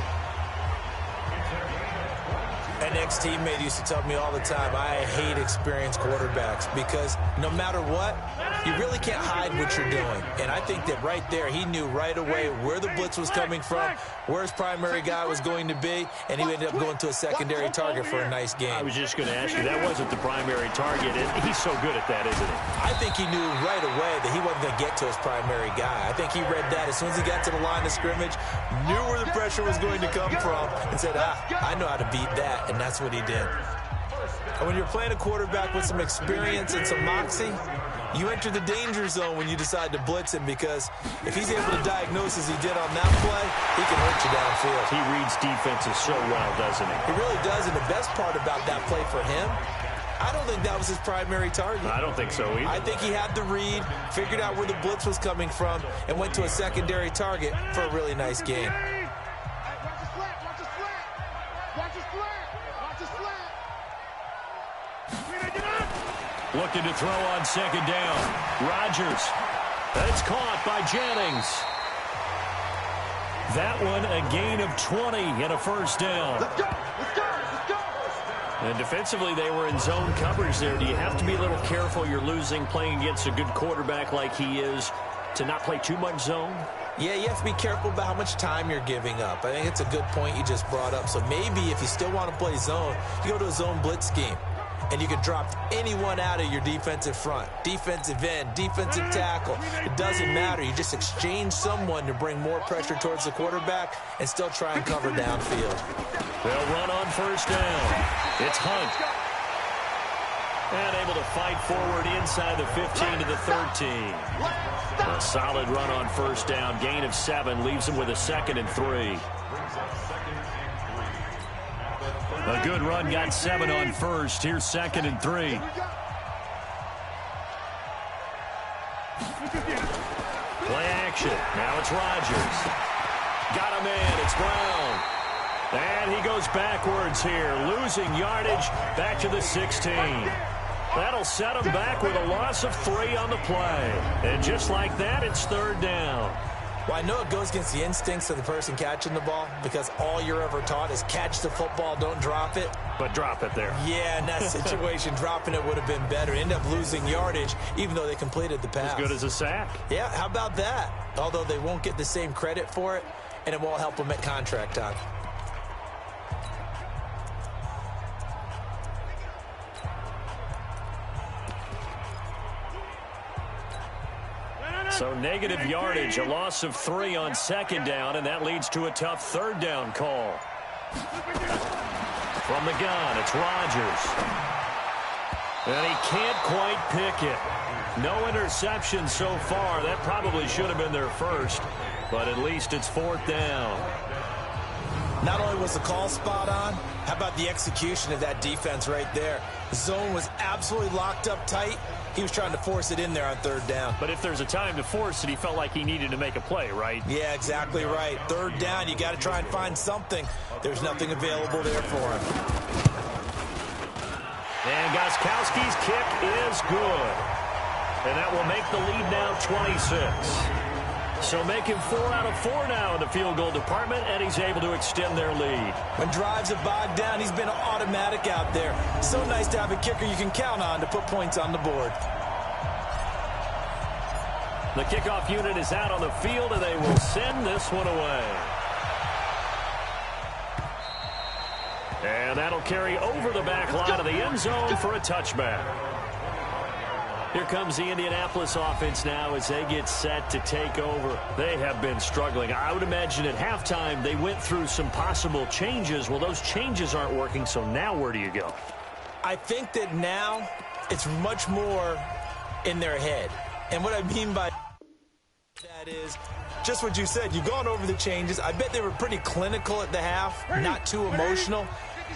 An ex-teammate used to tell me all the time, I hate experienced quarterbacks because no matter what, you really can't hide what you're doing. And I think that right there, he knew right away where the blitz was coming from, where his primary guy was going to be, and he ended up going to a secondary target for a nice game. I was just going to ask you, that wasn't the primary target, and he's so good at that, isn't he? I think he knew right away that he wasn't going to get to his primary guy. I think he read that as soon as he got to the line of scrimmage, knew where the pressure was going to come from, and said, I know how to beat that, and that's what he did. And when you're playing a quarterback with some experience and some moxie, you enter the danger zone when you decide to blitz him because if he's able to diagnose as he did on that play, he can hurt you downfield. He reads defenses so well, doesn't he? He really does, and the best part about that play for him, I don't think that was his primary target. I don't think so either. I think he had the read, figured out where the blitz was coming from, and went to a secondary target for a really nice game. Looking to throw on second down. Rodgers. It's caught by Jennings. That one a gain of 20 and a first down. Let's go! Let's go! Let's go! And defensively, they were in zone coverage there. Do you have to be a little careful? You're losing, playing against a good quarterback like he is, to not play too much zone? Yeah, you have to be careful about how much time you're giving up. I think it's a good point you just brought up. So maybe if you still want to play zone, you go to a zone blitz scheme. And you can drop anyone out of your defensive front, defensive end, defensive tackle. It doesn't matter. You just exchange someone to bring more pressure towards the quarterback and still try and cover downfield. They'll run on first down. It's Hunt. And able to fight forward inside the 15 to the 13. A solid run on first down. Gain of 7 leaves them with a 2nd and 3. A good run, got 7 on first. Here's 2nd and 3. Play action. Now it's Rodgers. Got a man. It's Brown. And he goes backwards here, losing yardage back to the 16. That'll set him back with a loss of 3 on the play. And just like that, it's 3rd down. Well, I know it goes against the instincts of the person catching the ball because all you're ever taught is catch the football, don't drop it. But drop it there. Yeah, in that situation, dropping it would have been better. End up losing yardage, even though they completed the pass. As good as a sack. Yeah, how about that? Although they won't get the same credit for it, and it won't help them at contract time. So negative yardage, a loss of 3 on 2nd down, and that leads to a tough 3rd down call. From the gun, it's Rodgers. And he can't quite pick it. No interception so far. That probably should have been their first, but at least it's 4th down. Not only was the call spot on, how about the execution of that defense right there? The zone was absolutely locked up tight. He was trying to force it in there on 3rd down. But if there's a time to force it, he felt like he needed to make a play, right? Yeah, exactly right. 3rd down, you got to try and find something. There's nothing available there for him. And Gostkowski's kick is good. And that will make the lead now 26. So making 4 out of 4 now in the field goal department, and he's able to extend their lead. When drives are bogged down, he's been automatic out there. So nice to have a kicker you can count on to put points on the board. The kickoff unit is out on the field, and they will send this one away. And that'll carry over the back line of the end zone for a touchback. Here comes the Indianapolis offense now as they get set to take over. They have been struggling. I would imagine at halftime they went through some possible changes. Well, those changes aren't working, so now where do you go? I think that now it's much more in their head. And what I mean by that is just what you said. You've gone over the changes. I bet they were pretty clinical at the half, not too emotional.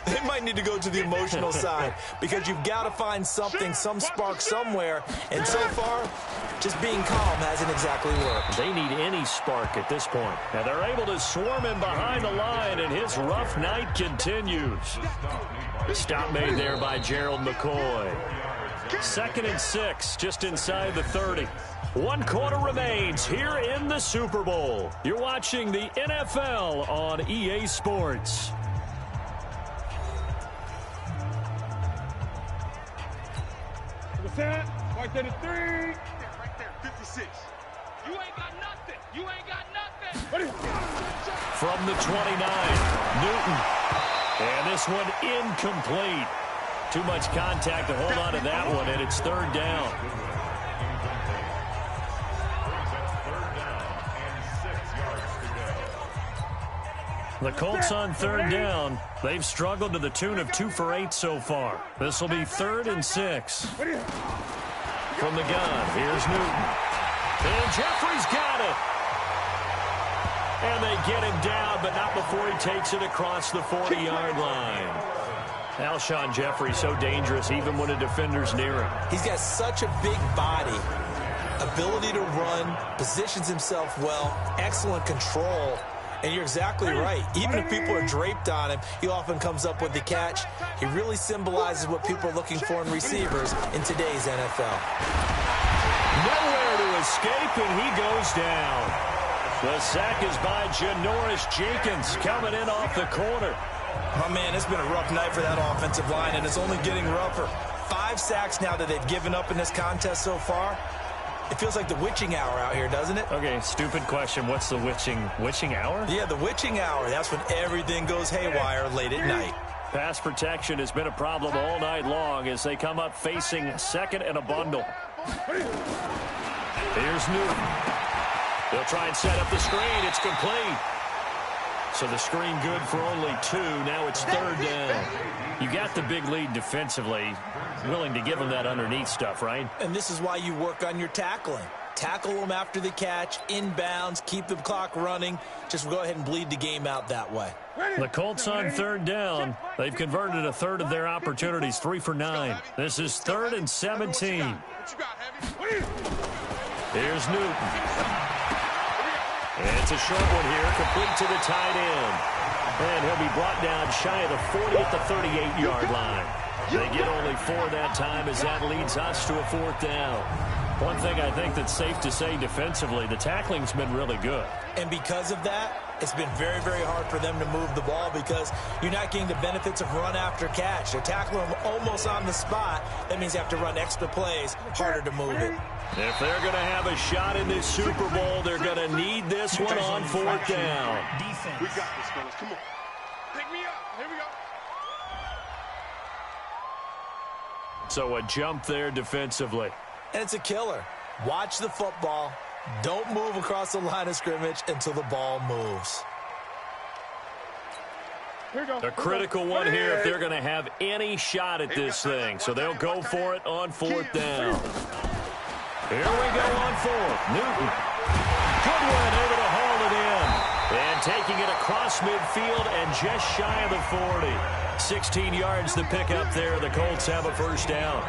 They might need to go to the emotional side because you've got to find something, some spark somewhere. And so far, just being calm hasn't exactly worked. They need any spark at this point. And they're able to swarm him behind the line, and his rough night continues. Stop made there by Gerald McCoy. 2nd and 6, just inside the 30. 1 quarter remains here in the Super Bowl. You're watching the NFL on EA Sports. Right there to 3. Right there, 56. You ain't got nothing. You ain't got nothing. From the 29, Newton. And this one incomplete. Too much contact to hold on to that one, and it's 3rd down. The Colts on 3rd down. They've struggled to the tune of 2 for 8 so far. This will be 3rd and 6. From the gun, here's Newton. And Jeffrey's got it. And they get him down, but not before he takes it across the 40-yard line. Alshon Jeffrey so dangerous even when a defender's near him. He's got such a big body, ability to run, positions himself well, excellent control. And you're exactly right. Even if people are draped on him, he often comes up with the catch. He really symbolizes what people are looking for in receivers in today's NFL. Nowhere to escape, and he goes down. The sack is by Janoris Jenkins coming in off the corner. Oh, man, it's been a rough night for that offensive line, and it's only getting rougher. 5 sacks now that they've given up in this contest so far. It feels like the witching hour out here, doesn't it? Okay, stupid question. What's the witching hour? Yeah, the witching hour. That's when everything goes haywire late at night. Pass protection has been a problem all night long as they come up facing 2nd and a bundle. Here's Newton. They'll try and set up the screen. It's complete. So the screen good for only 2. Now it's 3rd down. You got the big lead defensively. Willing to give them that underneath stuff, right? And this is why you work on your tackling. Tackle them after the catch, inbounds, keep the clock running. Just go ahead and bleed the game out that way. The Colts on 3rd down. They've converted a third of their opportunities, 3 for 9. This is 3rd and 17. Here's Newton. And it's a short one here, complete to the tight end. And he'll be brought down shy of the 40 at the 38-yard line. They get only 4 that time as that leads us to a 4th down. One thing I think that's safe to say defensively, the tackling's been really good. And because of that, it's been very, very hard for them to move the ball because you're not getting the benefits of run after catch. They're tackling them almost on the spot. That means you have to run extra plays, harder to move it. If they're going to have a shot in this Super Bowl, they're going to need this one on 4th down. We got this, fellas. Come on. Pick me up. Here we go. So a jump there defensively. And it's a killer. Watch the football. Don't move across the line of scrimmage until the ball moves. A critical one here if they're going to have any shot at this thing. So they'll go for it on fourth down. Here we go on fourth. Newton. Good one, able to haul it in. And taking it across midfield and just shy of the 40. 16 yards to pick up there. The Colts have a first down.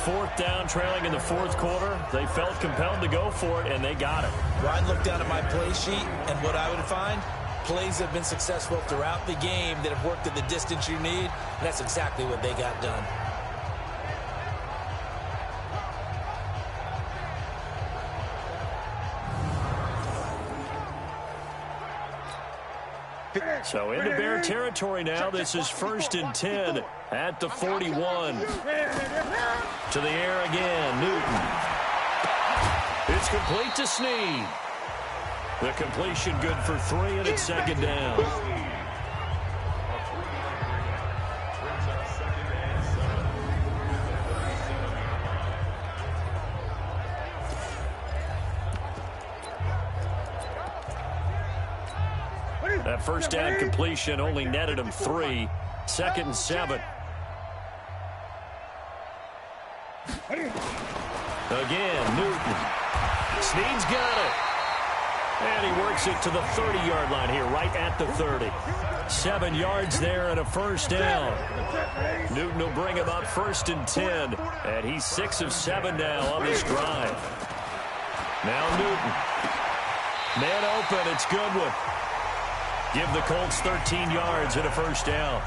Fourth down, trailing in the fourth quarter. They felt compelled to go for it, and they got it. Ryan looked down at my play sheet, and what I would find, plays have been successful throughout the game that have worked at the distance you need, and that's exactly what they got done. So into Bear territory now. This is 1st and 10 at the 41. To the air again, Newton. It's complete to Snead. The completion good for 3, and it's second down. That first down completion only netted him 3. 2nd and 7. Again, Newton. Snead's got it. And he works it to the 30-yard line here, right at the 30. 7 yards there and a first down. Newton will bring him up 1st and 10. And he's 6 of 7 now on this drive. Now Newton. Man open, it's Goodwin. Give the Colts 13 yards and a first down.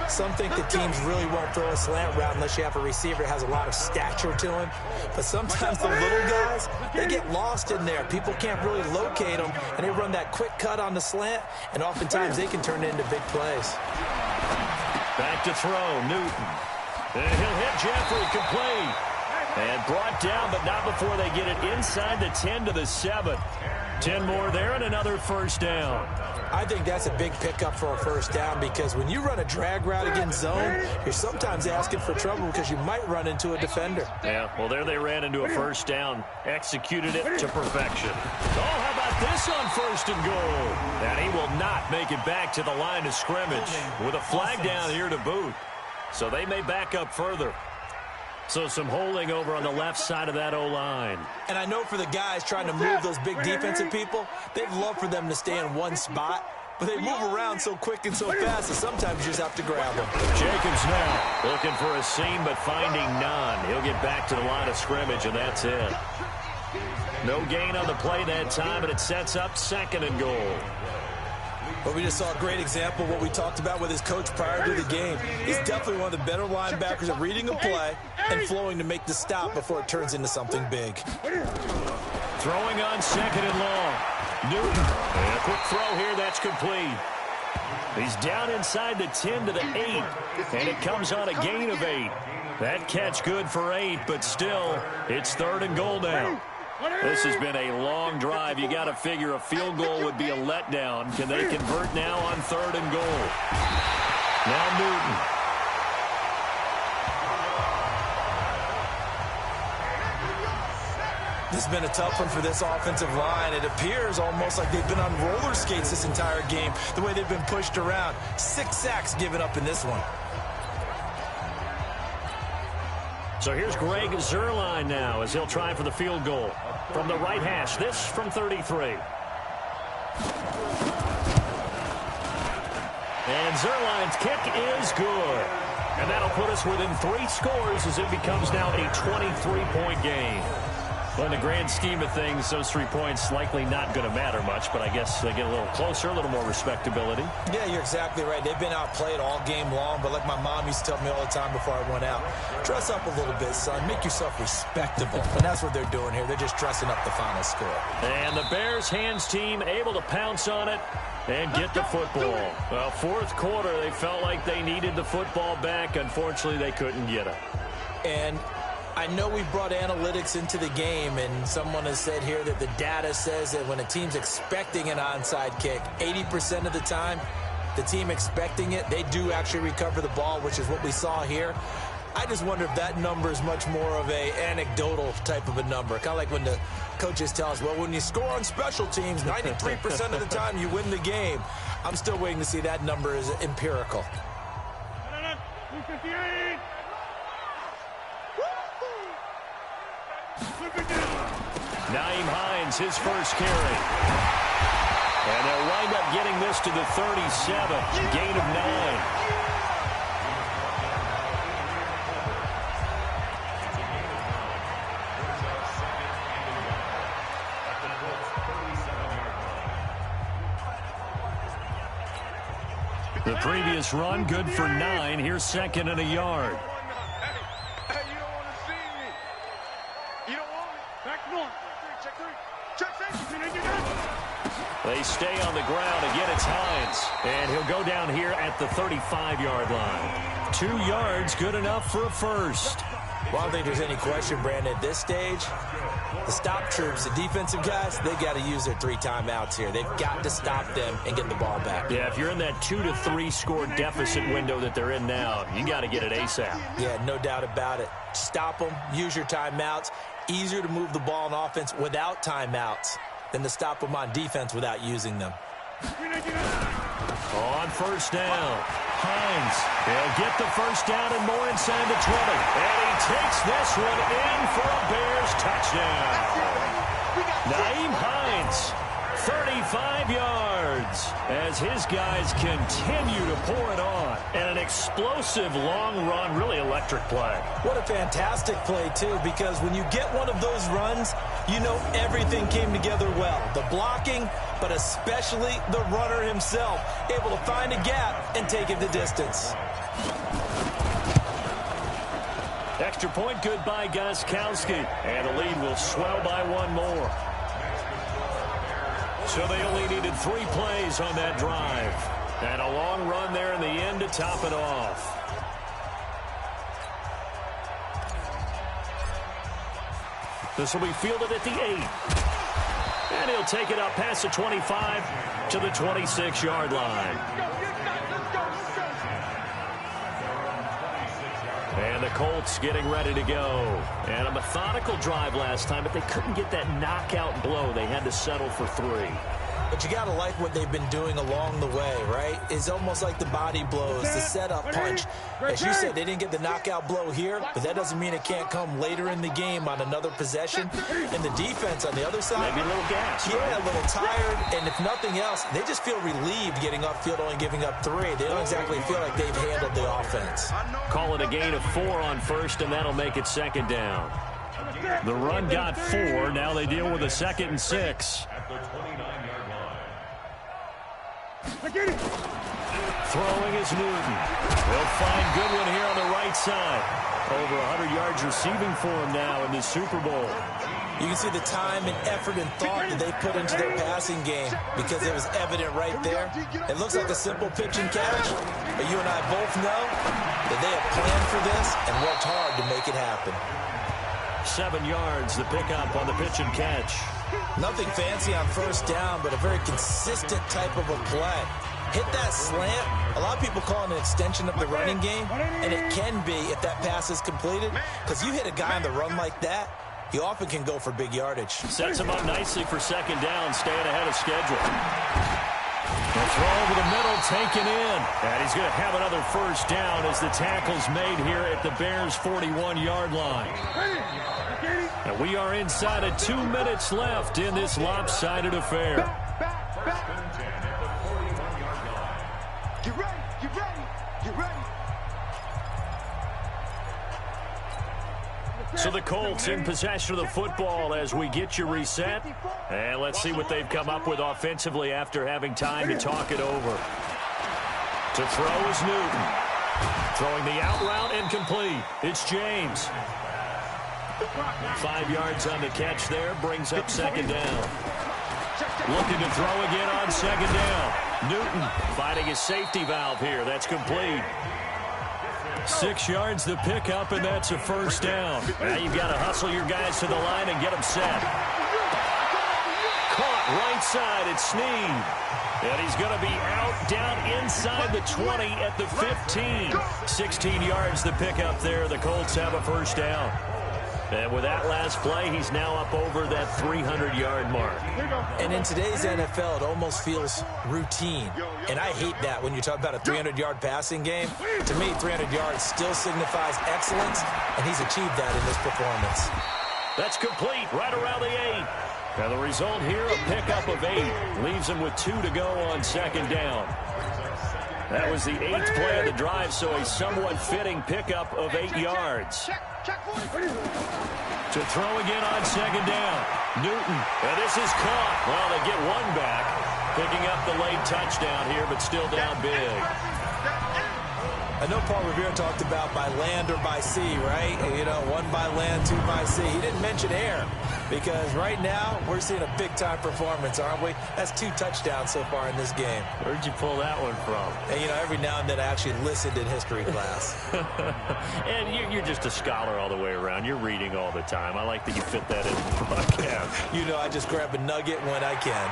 Some think the teams really won't throw a slant route unless you have a receiver that has a lot of stature to him. But sometimes the little guys, they get lost in there. People can't really locate them, and they run that quick cut on the slant, and oftentimes they can turn it into big plays. Back to throw, Newton. And he'll hit Jeffrey, complete. And brought down, but not before they get it inside the 10 to the 7. 10 more there and another first down. I think that's a big pickup for a first down because when you run a drag route against zone, you're sometimes asking for trouble because you might run into a defender. Yeah, well, there they ran into a first down, executed it to perfection. Oh, how about this on 1st and goal? And he will not make it back to the line of scrimmage with a flag down here to boot. So they may back up further. So some holding over on the left side of that O-line. And I know for the guys trying to move those big defensive people, they'd love for them to stay in one spot. But they move around so quick and so fast that sometimes you just have to grab them. Jacobs now looking for a seam but finding none. He'll get back to the line of scrimmage, and that's it. No gain on the play that time, and it sets up 2nd and goal. But we just saw a great example of what we talked about with his coach prior to the game. He's definitely one of the better linebackers at reading a play and flowing to make the stop before it turns into something big. Throwing on 2nd and long. Newton. And a quick throw here, that's complete. He's down inside the 10 to the 8. And it comes on a gain of 8. That catch good for 8, but still, it's 3rd and goal now. This has been a long drive. You got to figure a field goal would be a letdown. Can they convert now on 3rd and goal? Now Newton. This has been a tough one for this offensive line. It appears almost like they've been on roller skates this entire game, the way they've been pushed around. 6 sacks given up in this one. So here's Greg Zuerlein now as he'll try for the field goal from the right hash. This from 33. And Zuerlein's kick is good. And that'll put us within 3 scores as it becomes now a 23-point game. Well, in the grand scheme of things, those 3 points likely not going to matter much, but I guess they get a little closer, a little more respectability. Yeah, you're exactly right. They've been outplayed all game long, but like my mom used to tell me all the time before I went out, dress up a little bit, son. Make yourself respectable. And that's what they're doing here. They're just dressing up the final score. And the Bears hands team able to pounce on it and get the football. Well, fourth quarter, they felt like they needed the football back. Unfortunately, they couldn't get it. And I know we brought analytics into the game, and someone has said here that the data says that when a team's expecting an onside kick, 80% of the time, the team expecting it, they do actually recover the ball, which is what we saw here. I just wonder if that number is much more of a anecdotal type of a number. Kind of like when the coaches tell us, well, when you score on special teams, 93% of the time you win the game. I'm still waiting to see that number is empirical. Nyheim Hines, his first carry. And they'll wind up getting this to the 37. Gain of 9. The previous run, good for 9. Here's second and a yard. Hey, you don't want to see me. You don't want me. Back north. Check three. Check They stay on the ground. Again, it's Hines. And he'll go down here at the 35-yard line. 2 yards, good enough for a first. Well, I don't think there's any question, Brandon, at this stage, the stop troops, the defensive guys, they got to use their 3 timeouts here. They've got to stop them and get the ball back. Yeah, if you're in that 2 to 3 score deficit window that they're in now, you got to get it ASAP. Yeah, no doubt about it. Stop them, use your timeouts. Easier to move the ball on offense without timeouts than to stop them on defense without using them. On first down, Hines. He'll get the first down and more inside the 20. And he takes this one in for a Bears touchdown. Nyheim Hines, 35 yards, as his guys continue to pour it on. And an explosive long run, really electric play. What a fantastic play, too, because when you get one of those runs, you know everything came together well. The blocking, but especially the runner himself, able to find a gap and take it the distance. Extra point good by Gostkowski. And the lead will swell by 1 more. So they only needed 3 plays on that drive. And a long run there in the end to top it off. This will be fielded at the 8. And he'll take it up past the 25 to the 26-yard line. And the Colts getting ready to go. And a methodical drive last time, but they couldn't get that knockout blow. They had to settle for 3. But you got to like what they've been doing along the way, right? It's almost like the body blows, the setup punch. As you said, they didn't get the knockout blow here, but that doesn't mean it can't come later in the game on another possession. And the defense on the other side, maybe a little gas. Yeah, right? A little tired. And if nothing else, they just feel relieved getting upfield, only giving up 3. They don't exactly feel like they've handled the offense. Call it a gain of 4 on first, and that'll make it second down. The run got 4. Now they deal with a 2nd and 6. Throwing is Newton. They'll find Goodwin here on the right side. Over 100 yards receiving for him now in the Super Bowl. You can see the time and effort and thought that they put into their passing game because it was evident right there. It looks like a simple pitch and catch, but you and I both know that they have planned for this and worked hard to make it happen. 7 yards, the pickup on the pitch and catch. Nothing fancy on first down, but a very consistent type of a play. Hit that slant. A lot of people call it an extension of the running game, and it can be if that pass is completed, because you hit a guy on the run like that, he often can go for big yardage. Sets him up nicely for second down, staying ahead of schedule. The throw over the middle, taken in. And he's going to have another first down as the tackle's made here at the Bears' 41-yard line. And we are inside of 2 minutes left in this lopsided affair. Get ready, get ready, get ready. So the Colts in possession of the football as we get you reset. And let's see what they've come up with offensively after having time to talk it over. To throw is Newton. Throwing the out route incomplete. It's James. 5 yards on the catch there. Brings up second down. Looking to throw again on second down. Newton finding his safety valve here. That's complete. 6 yards the pickup, and that's a first down. Now you've got to hustle your guys to the line and get them set. Caught Right side, it's Snead. And he's going to be out down inside the 20 at the 15. 16 yards the pickup there. The Colts have a first down. And with that last play, he's now up over that 300-yard mark. And in today's NFL, it almost feels routine. And I hate that when you talk about a 300-yard passing game. To me, 300 yards still signifies excellence, and he's achieved that in this performance. That's complete right around the 8. And the result here, a pickup of 8. Leaves him with 2 to go on second down. That was the 8th play of the drive, so a somewhat fitting pickup of 8 yards. To throw again on second down. Newton. And this is caught. Well, they get one back. Picking up the late touchdown here, but still down big. I know Paul Revere talked about by land or by sea, right? You know, 1 by land, 2 by sea. He didn't mention air because right now we're seeing a big-time performance, aren't we? That's 2 touchdowns so far in this game. Where'd you pull that one from? And, you know, every now and then I actually listened in history class. And you're just a scholar all the way around. You're reading all the time. I like that you fit that in the broadcast. You know, I just grab a nugget when I can.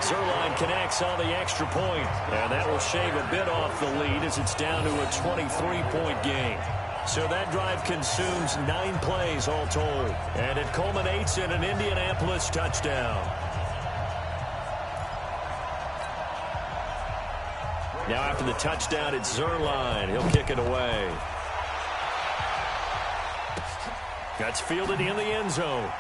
Zerline connects on the extra point, and that will shave a bit off the lead as it's down to a 23-point game. So that drive consumes 9 plays all told, and it culminates in an Indianapolis touchdown. Now after the touchdown, it's Zerline. He'll kick it away. That's fielded in the end zone.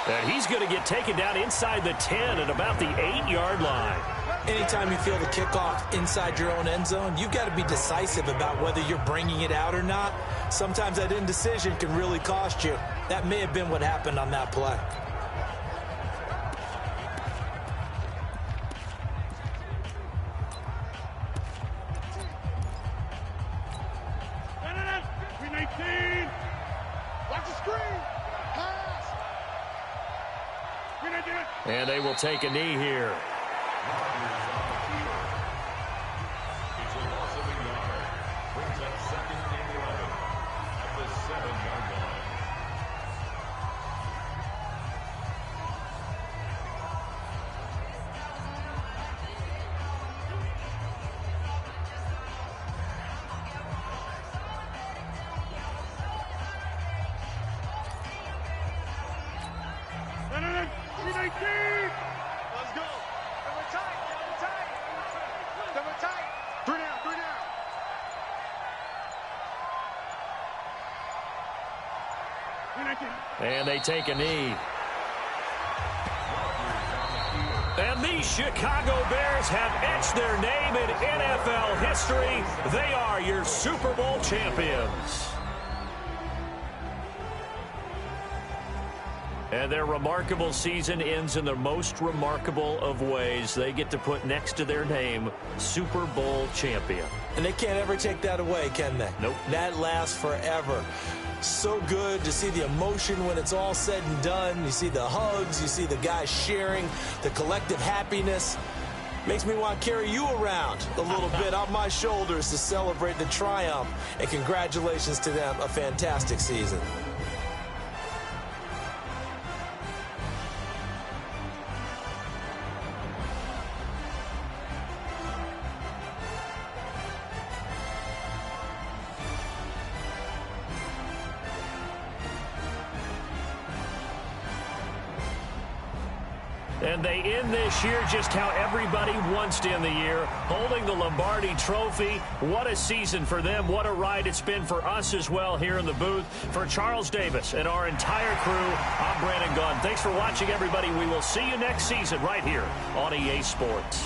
And he's going to get taken down inside the 10 at about the 8-yard line. Anytime you feel the kickoff inside your own end zone, you've got to be decisive about whether you're bringing it out or not. Sometimes that indecision can really cost you. That may have been what happened on that play. And they will take a knee here. It's a loss of a yard. Brings up 2nd and 11 at the 7-yard line. Let's go. Double tight. Double tight. 3 down. And they take a knee. And the Chicago Bears have etched their name in NFL history. They are your Super Bowl champions. And their remarkable season ends in the most remarkable of ways. They get to put next to their name, Super Bowl champion. And they can't ever take that away, can they? Nope. That lasts forever. So good to see the emotion when it's all said and done. You see the hugs. You see the guys sharing, the collective happiness. Makes me want to carry you around a little bit on my shoulders to celebrate the triumph. And congratulations to them. A fantastic season. And they end this year just how everybody wants to end the year, holding the Lombardi Trophy. What a season for them. What a ride it's been for us as well here in the booth. For Charles Davis and our entire crew, I'm Brandon Gaughan. Thanks for watching, everybody. We will see you next season right here on EA Sports.